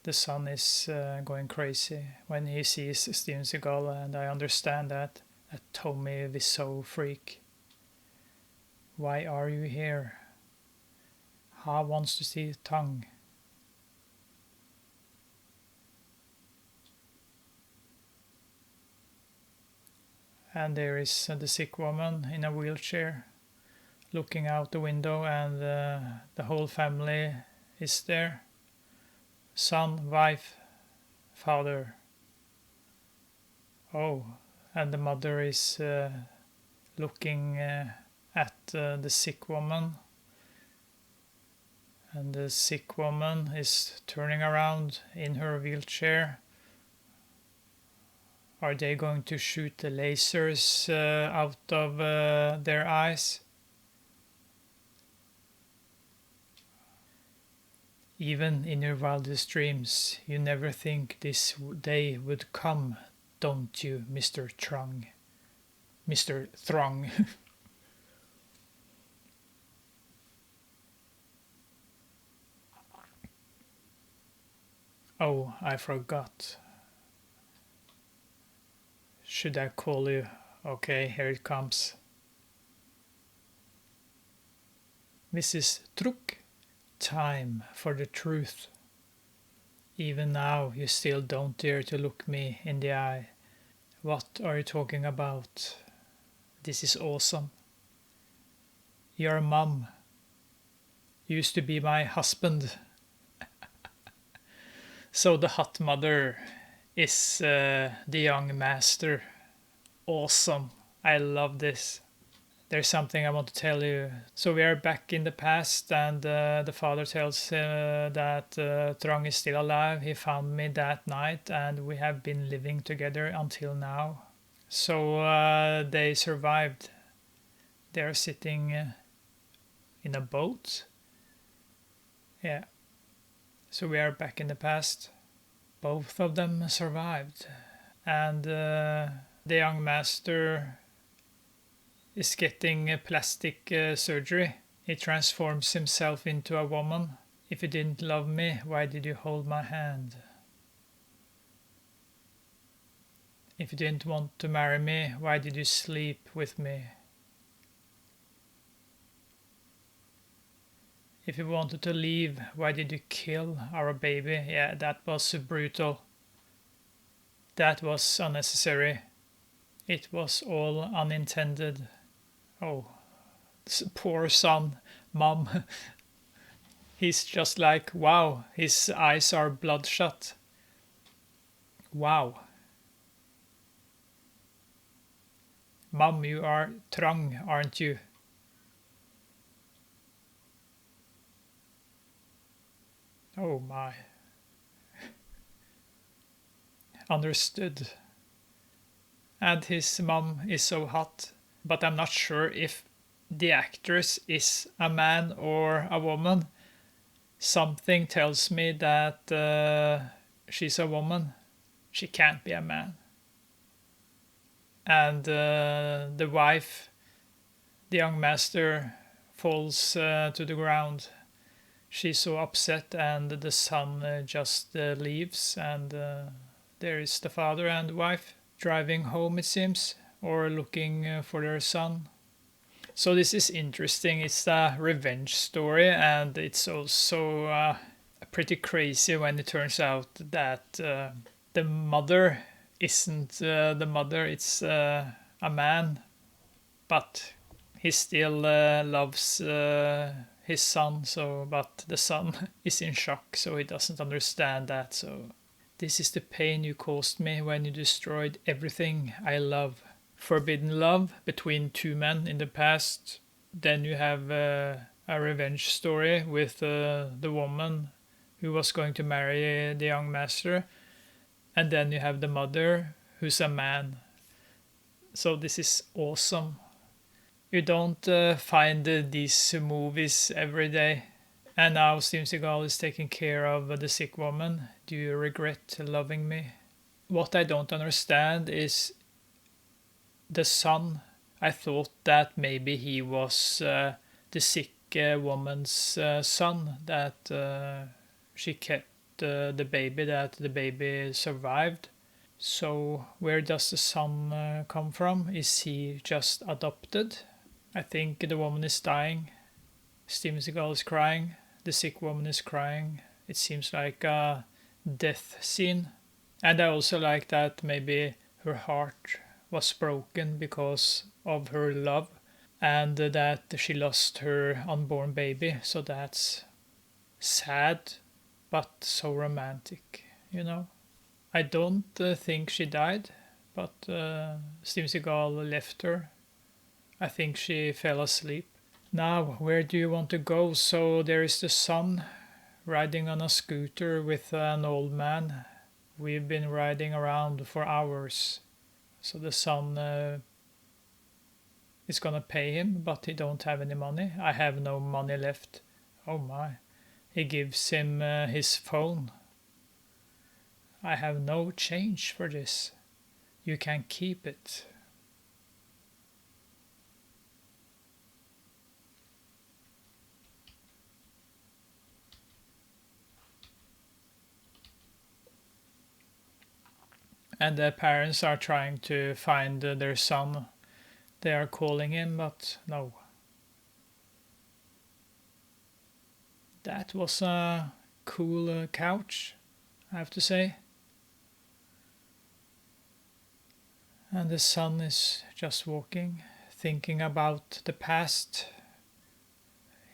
S1: The son is going crazy when he sees Steven Seagal, and I understand that. A Tommy Wiseau freak. Why are you here? Ha wants to see tongue. And there is the sick woman in a wheelchair looking out the window, and the whole family is there. Son, wife, father. Oh, and the mother is looking at the sick woman. And the sick woman is turning around in her wheelchair. Are they going to shoot the lasers out of their eyes? Even in your wildest dreams, you never think this day would come, don't you, Mr. Trung? Mr. Throng. Oh, I forgot. Should I call you? Okay, here it comes. Mrs. Truk, time for the truth. Even now, you still don't dare to look me in the eye. What are you talking about? This is awesome. Your mum used to be my husband. So the hot mother is the young master. Awesome. I love this. There's something I want to tell you. So we are back in the past, and the father tells that Trong is still alive. He found me that night, and we have been living together until now. So they survived. They're sitting in a boat. Yeah. So we are back in the past. Both of them survived. And the young master is getting plastic surgery. He transforms himself into a woman. If you didn't love me, why did you hold my hand? If you didn't want to marry me, why did you sleep with me? If you wanted to leave, why did you kill our baby? Yeah, that was brutal. That was unnecessary. It was all unintended. Oh, poor son, mom. He's just like, wow, his eyes are bloodshot. Wow. Mom, you are Trong, aren't you? Oh my. Understood. And his mom is so hot, but I'm not sure if the actress is a man or a woman. Something tells me that she's a woman. She can't be a man. and the wife, the young master, falls to the ground. She's so upset, and the son just leaves, and there is the father and the wife driving home, it seems, or looking for their son. So this is interesting. It's a revenge story, and it's also pretty crazy when it turns out that the mother isn't the mother, it's a man, but he still loves his son. So, but the son is in shock, so he doesn't understand that. So, this is the pain you caused me when you destroyed everything I love. Forbidden love between two men in the past. Then you have a revenge story with the woman who was going to marry the young master, and then you have the mother who's a man. So this is awesome. You don't find these movies every day. And now Steven Seagal is taking care of the sick woman. Do you regret loving me? What I don't understand is the son. I thought that maybe he was the sick woman's son, that she kept the baby, that the baby survived. So where does the son come from? Is he just adopted? I think the woman is dying. Steven Seagal is crying. The sick woman is crying. It seems like a death scene. And I also like that maybe her heart was broken because of her love, and that she lost her unborn baby. So that's sad, but so romantic, you know. I don't think she died, but Steven Seagal left her. I think she fell asleep. Now, where do you want to go? So there is the son riding on a scooter with an old man. We've been riding around for hours. So the son is gonna pay him, but he don't have any money. I have no money left. Oh my. He gives him his phone. I have no change for this. You can keep it. And the parents are trying to find their son. They are calling him, but no. That was a cool couch, I have to say. And the son is just walking, thinking about the past.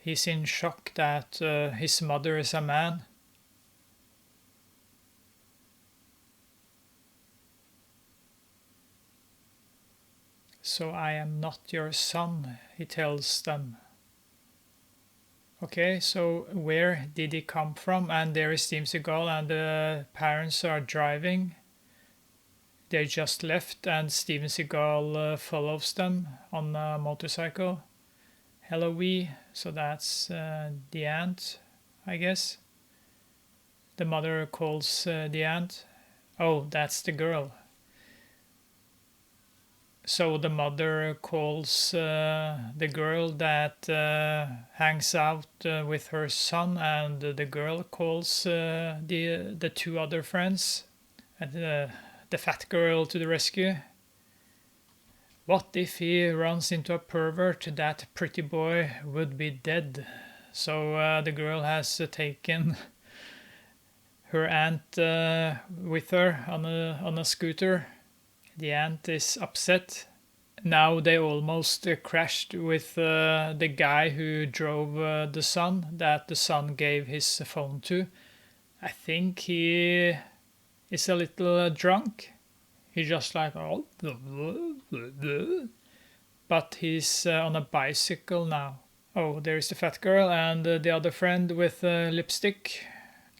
S1: He's in shock that his mother is a man. So I am not your son, he tells them. Okay, so where did he come from? And there is Steven Seagal, and the parents are driving. They just left, and Steven Seagal follows them on a motorcycle. Hello, we. So that's the aunt, I guess. The mother calls the aunt. Oh, that's the girl. So the mother calls the girl that hangs out with her son, and the girl calls the two other friends, and the fat girl to the rescue. What if he runs into a pervert? That pretty boy would be dead. So the girl has taken her aunt with her on a scooter. The aunt is upset. Now they almost crashed with the guy who drove the son, that the son gave his phone to. I think he is a little drunk. He's just like, oh, but he's on a bicycle now. Oh, there's the fat girl and the other friend with lipstick.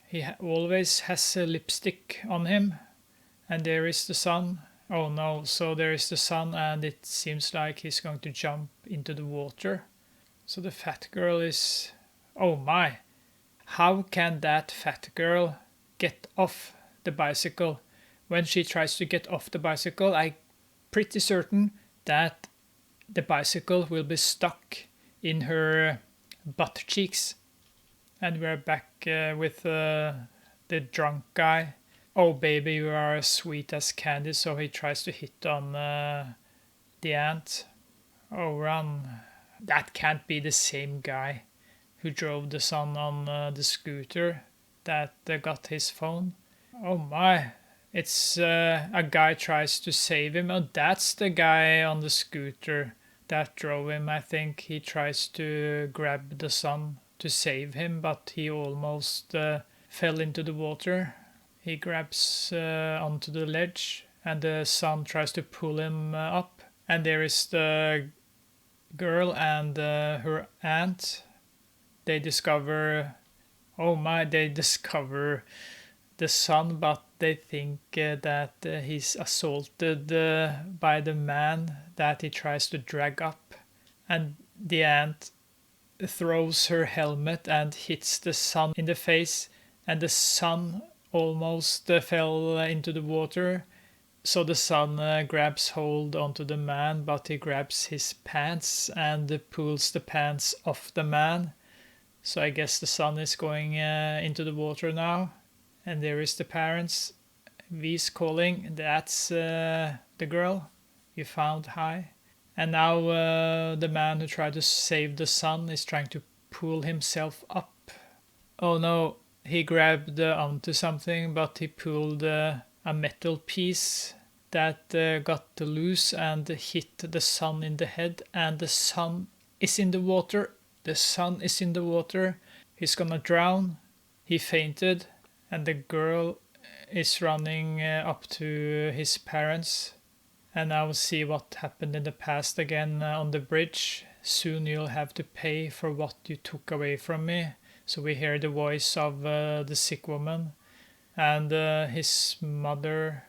S1: He always has lipstick on him. And there is the son. Oh no, so there is the sun, and it seems like he's going to jump into the water. So the fat girl is... Oh my! How can that fat girl get off the bicycle? When she tries to get off the bicycle, I pretty certain that the bicycle will be stuck in her butt cheeks. And we're back with the drunk guy. Oh, baby, you are as sweet as candy. So he tries to hit on the ant. Oh, run. That can't be the same guy who drove the son on the scooter that got his phone. Oh my. It's a guy tries to save him. Oh, that's the guy on the scooter that drove him. I think he tries to grab the son to save him, but he almost fell into the water. He grabs onto the ledge, and the son tries to pull him up. And there is the girl and her aunt. They discover, oh my, they discover the son, but they think that he's assaulted by the man that he tries to drag up. And the aunt throws her helmet and hits the son in the face, and the son almost fell into the water. So the son grabs hold onto the man, but he grabs his pants and pulls the pants off the man. So I guess the son is going into the water now. And there is the parents. V's calling. That's the girl you found high. And now the man who tried to save the son is trying to pull himself up. Oh no, he grabbed onto something, but he pulled a metal piece that got loose and hit the son in the head, and the son is in the water. The son is in the water. He's gonna drown. He fainted, and the girl is running up to his parents. And now we'll see what happened in the past again on the bridge. Soon you'll have to pay for what you took away from me. So we hear the voice of the sick woman and his mother.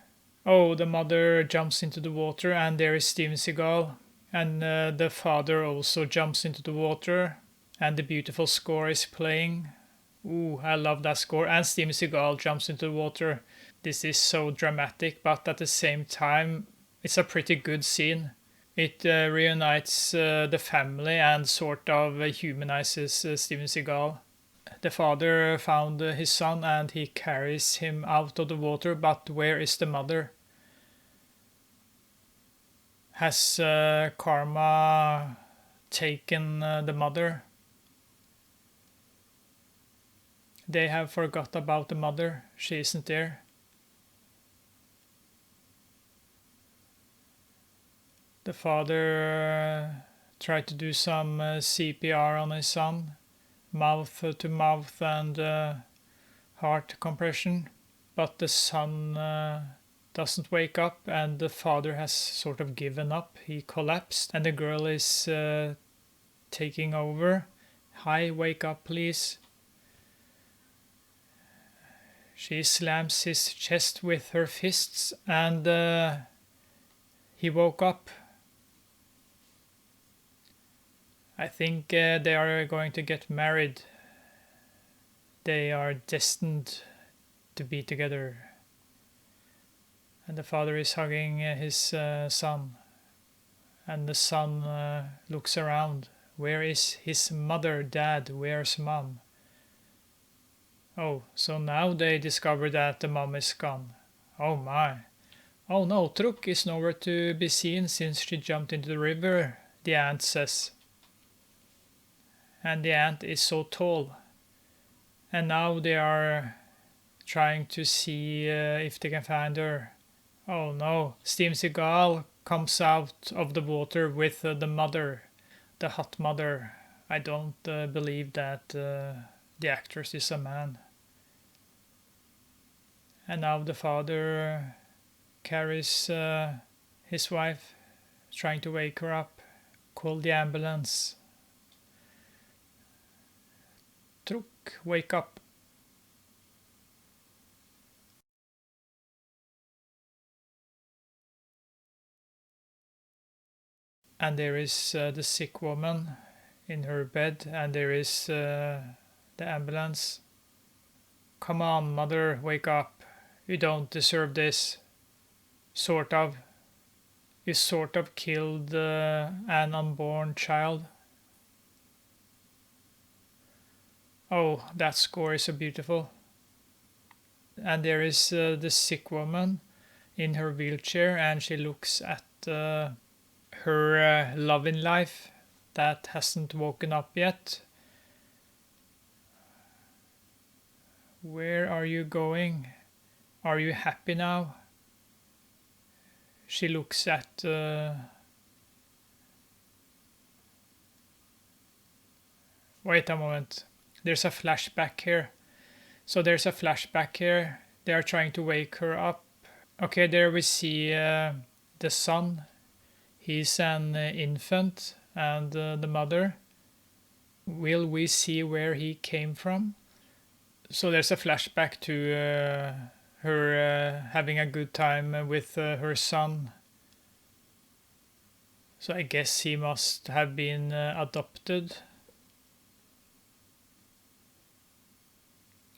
S1: Oh, the mother jumps into the water, and there is Steven Seagal. And the father also jumps into the water, and the beautiful score is playing. Ooh, I love that score. And Steven Seagal jumps into the water. This is so dramatic, but at the same time, it's a pretty good scene. It reunites the family and sort of humanizes Steven Seagal. The father found his son and he carries him out of the water, but where is the mother? Has karma taken the mother? They have forgot about the mother. She isn't there. The father tried to do some CPR on his son, mouth to mouth and heart compression, but the son doesn't wake up, and the father has sort of given up. He collapsed, and the girl is taking over. Hi, wake up, please. She slams his chest with her fists, and he woke up. I think they are going to get married. They are destined to be together. And the father is hugging his son. And the son looks around. Where is his mother, dad? Where's mom? Oh, so now they discover that the mom is gone. Oh my. Oh no, Truk is nowhere to be seen since she jumped into the river, the aunt says. And the ant is so tall. And now they are trying to see if they can find her. Oh no, Steven Seagal comes out of the water with the mother, the hot mother. I don't believe that the actress is a man. And now the father carries his wife, trying to wake her up. Call the ambulance. Truk, wake up. And there is the sick woman in her bed, and there is the ambulance. Come on, mother, wake up. You don't deserve this. Sort of. You sort of killed an unborn child. Oh, that score is so beautiful. And there is the sick woman in her wheelchair, and she looks at her love in life that hasn't woken up yet. Where are you going? Are you happy now? She looks at. Wait a moment. There's a flashback here. So there's a flashback here. They are trying to wake her up. Okay, there we see the son. He's an infant, and the mother. Will we see where he came from? So there's a flashback to her having a good time with her son. So I guess he must have been adopted.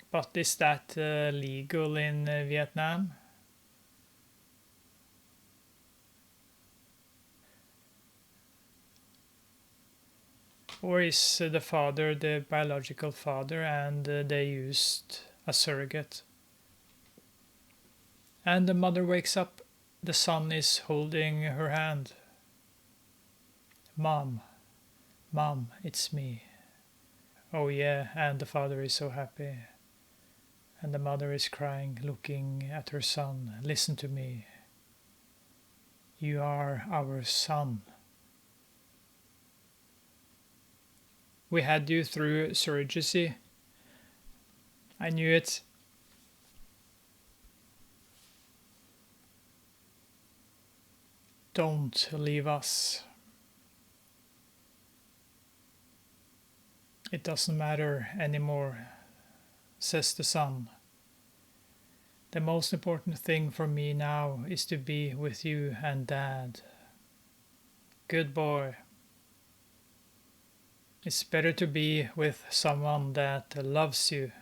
S1: But is that legal in Vietnam? Or is the father the biological father and they used a surrogate? And the mother wakes up. The son is holding her hand. Mom, Mom, it's me. Oh yeah, and the father is so happy. And the mother is crying, looking at her son. Listen to me. You are our son. We had you through surrogacy. I knew it. Don't leave us. It doesn't matter anymore, says the son. The most important thing for me now is to be with you and Dad. Good boy. It's better to be with someone that loves you.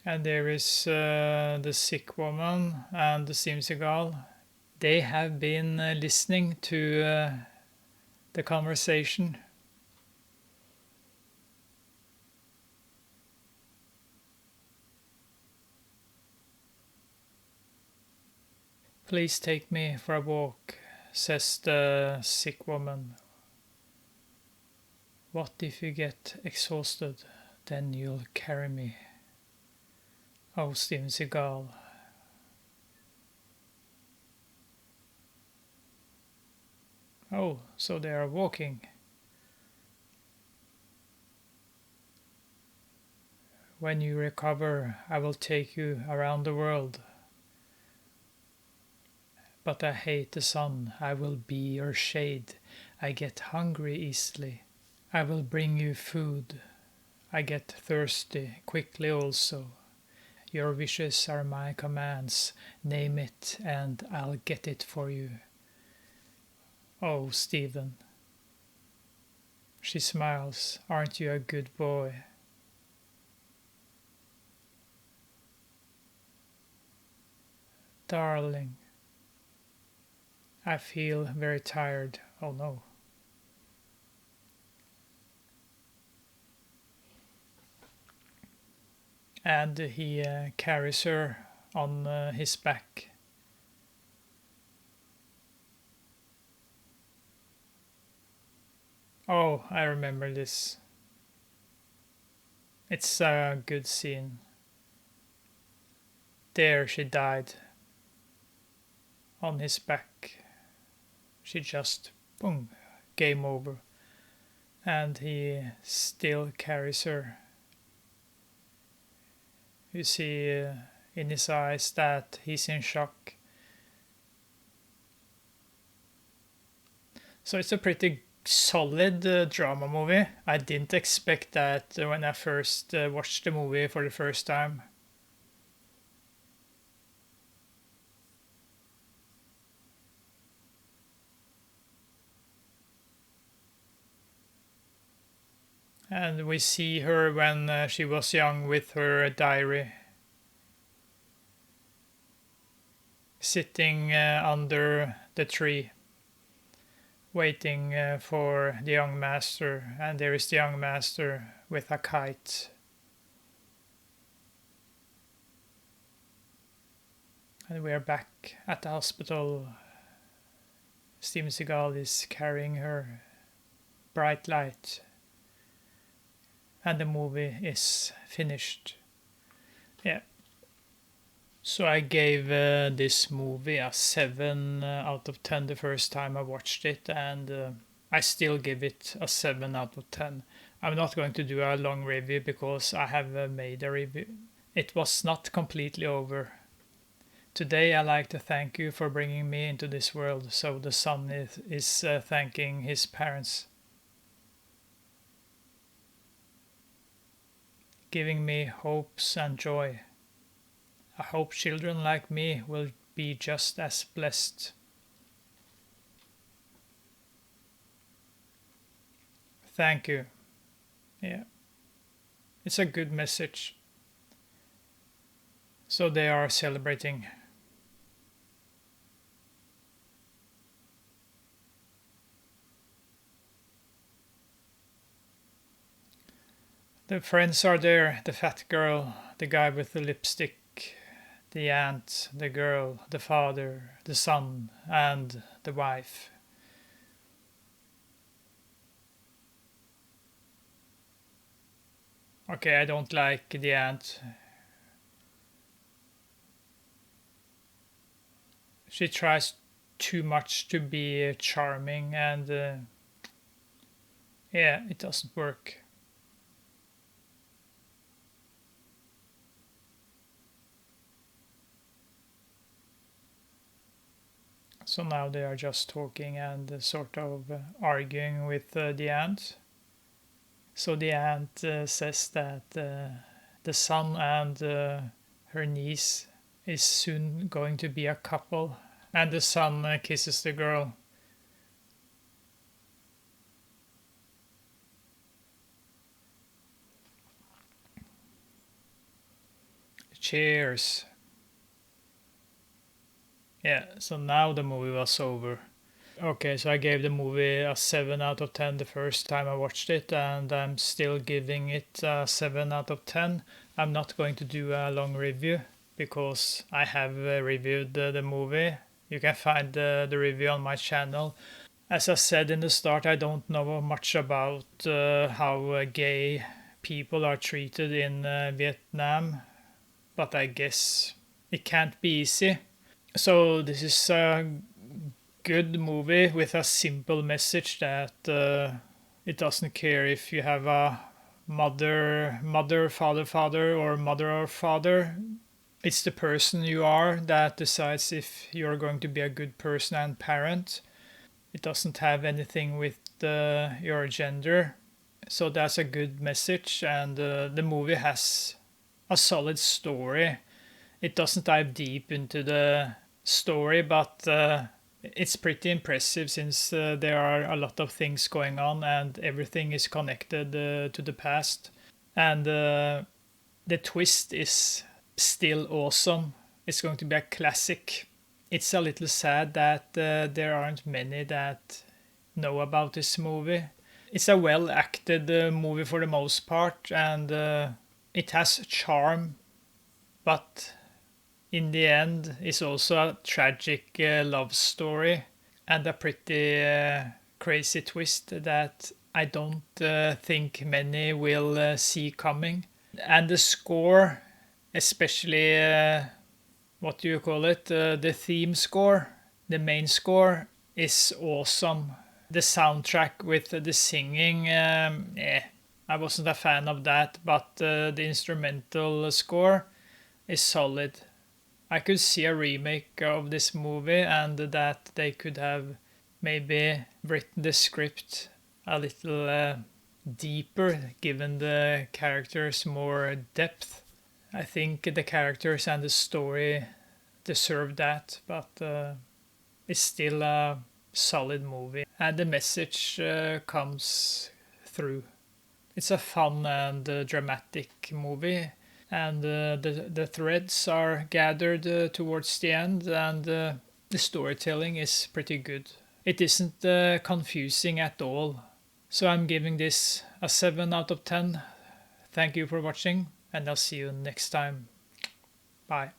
S1: And there is the sick woman and the Simsegal. They have been listening to the conversation. Please take me for a walk, says the sick woman. What if you get exhausted? Then you'll carry me. Oh, Steven Seagal. Oh, so they are walking. When you recover, I will take you around the world. But I hate the sun. I will be your shade. I get hungry easily. I will bring you food. I get thirsty quickly also. Your wishes are my commands. Name it and I'll get it for you. Oh, Stephen. She smiles. Aren't you a good boy? Darling. I feel very tired. Oh no. And he carries her on his back. Oh, I remember this. It's a good scene. There she died. On his back. She just, boom, game over. And he still carries her. You see in his eyes that he's in shock. So it's a pretty solid drama movie. I didn't expect that when I first watched the movie for the first time. And we see her when she was young with her diary, sitting under the tree, waiting for the young master. And there is the young master with a kite. And we are back at the hospital. Steven Seagal is carrying her. Bright light. And the movie is finished. Yeah. So I gave this movie a 7 out of 10 the first time I watched it, and I still give it a 7 out of 10. I'm not going to do a long review because I have made a review. It was not completely over. Today I like to thank you for bringing me into this world, so the son is thanking his parents. Giving me hopes and joy. I hope children like me will be just as blessed. Thank you. Yeah. It's a good message. So they are celebrating. The friends are there, the fat girl, the guy with the lipstick, the aunt, the girl, the father, the son, and the wife. Okay, I don't like the aunt. She tries too much to be charming, and yeah, it doesn't work. So now they are just talking and sort of arguing with the aunt. So the aunt says that the son and her niece is soon going to be a couple, and the son kisses the girl. Cheers. Yeah, so now the movie was over. Okay, so I gave the movie a 7 out of 10 the first time I watched it, and I'm still giving it a 7 out of 10. I'm not going to do a long review because I have reviewed the movie. You can find the review on my channel. As I said in the start, I don't know much about how gay people are treated in Vietnam, but I guess it can't be easy. So this is a good movie with a simple message that it doesn't care if you have a mother, father, or mother or father. It's the person you are that decides if you're going to be a good person and parent. It doesn't have anything with your gender. So that's a good message, and the movie has a solid story. It doesn't dive deep into the story, but it's pretty impressive since there are a lot of things going on and everything is connected to the past. And the twist is still awesome. It's going to be a classic. It's a little sad that there aren't many that know about this movie. It's a well acted movie for the most part, and it has charm, but in the end it's also a tragic love story and a pretty crazy twist that I don't think many will see coming. And the score, especially what do you call it, the theme score, the main score, is awesome. The soundtrack with the singing, I wasn't a fan of that, but the instrumental score is solid. I could see a remake of this movie, and that they could have maybe written the script a little deeper, given the characters more depth. I think the characters and the story deserve that, but it's still a solid movie, and the message comes through. It's a fun and dramatic movie, and the threads are gathered towards the end, and the storytelling is pretty good. It isn't confusing at all. So I'm giving this a 7 out of 10. Thank you for watching, and I'll see you next time. Bye.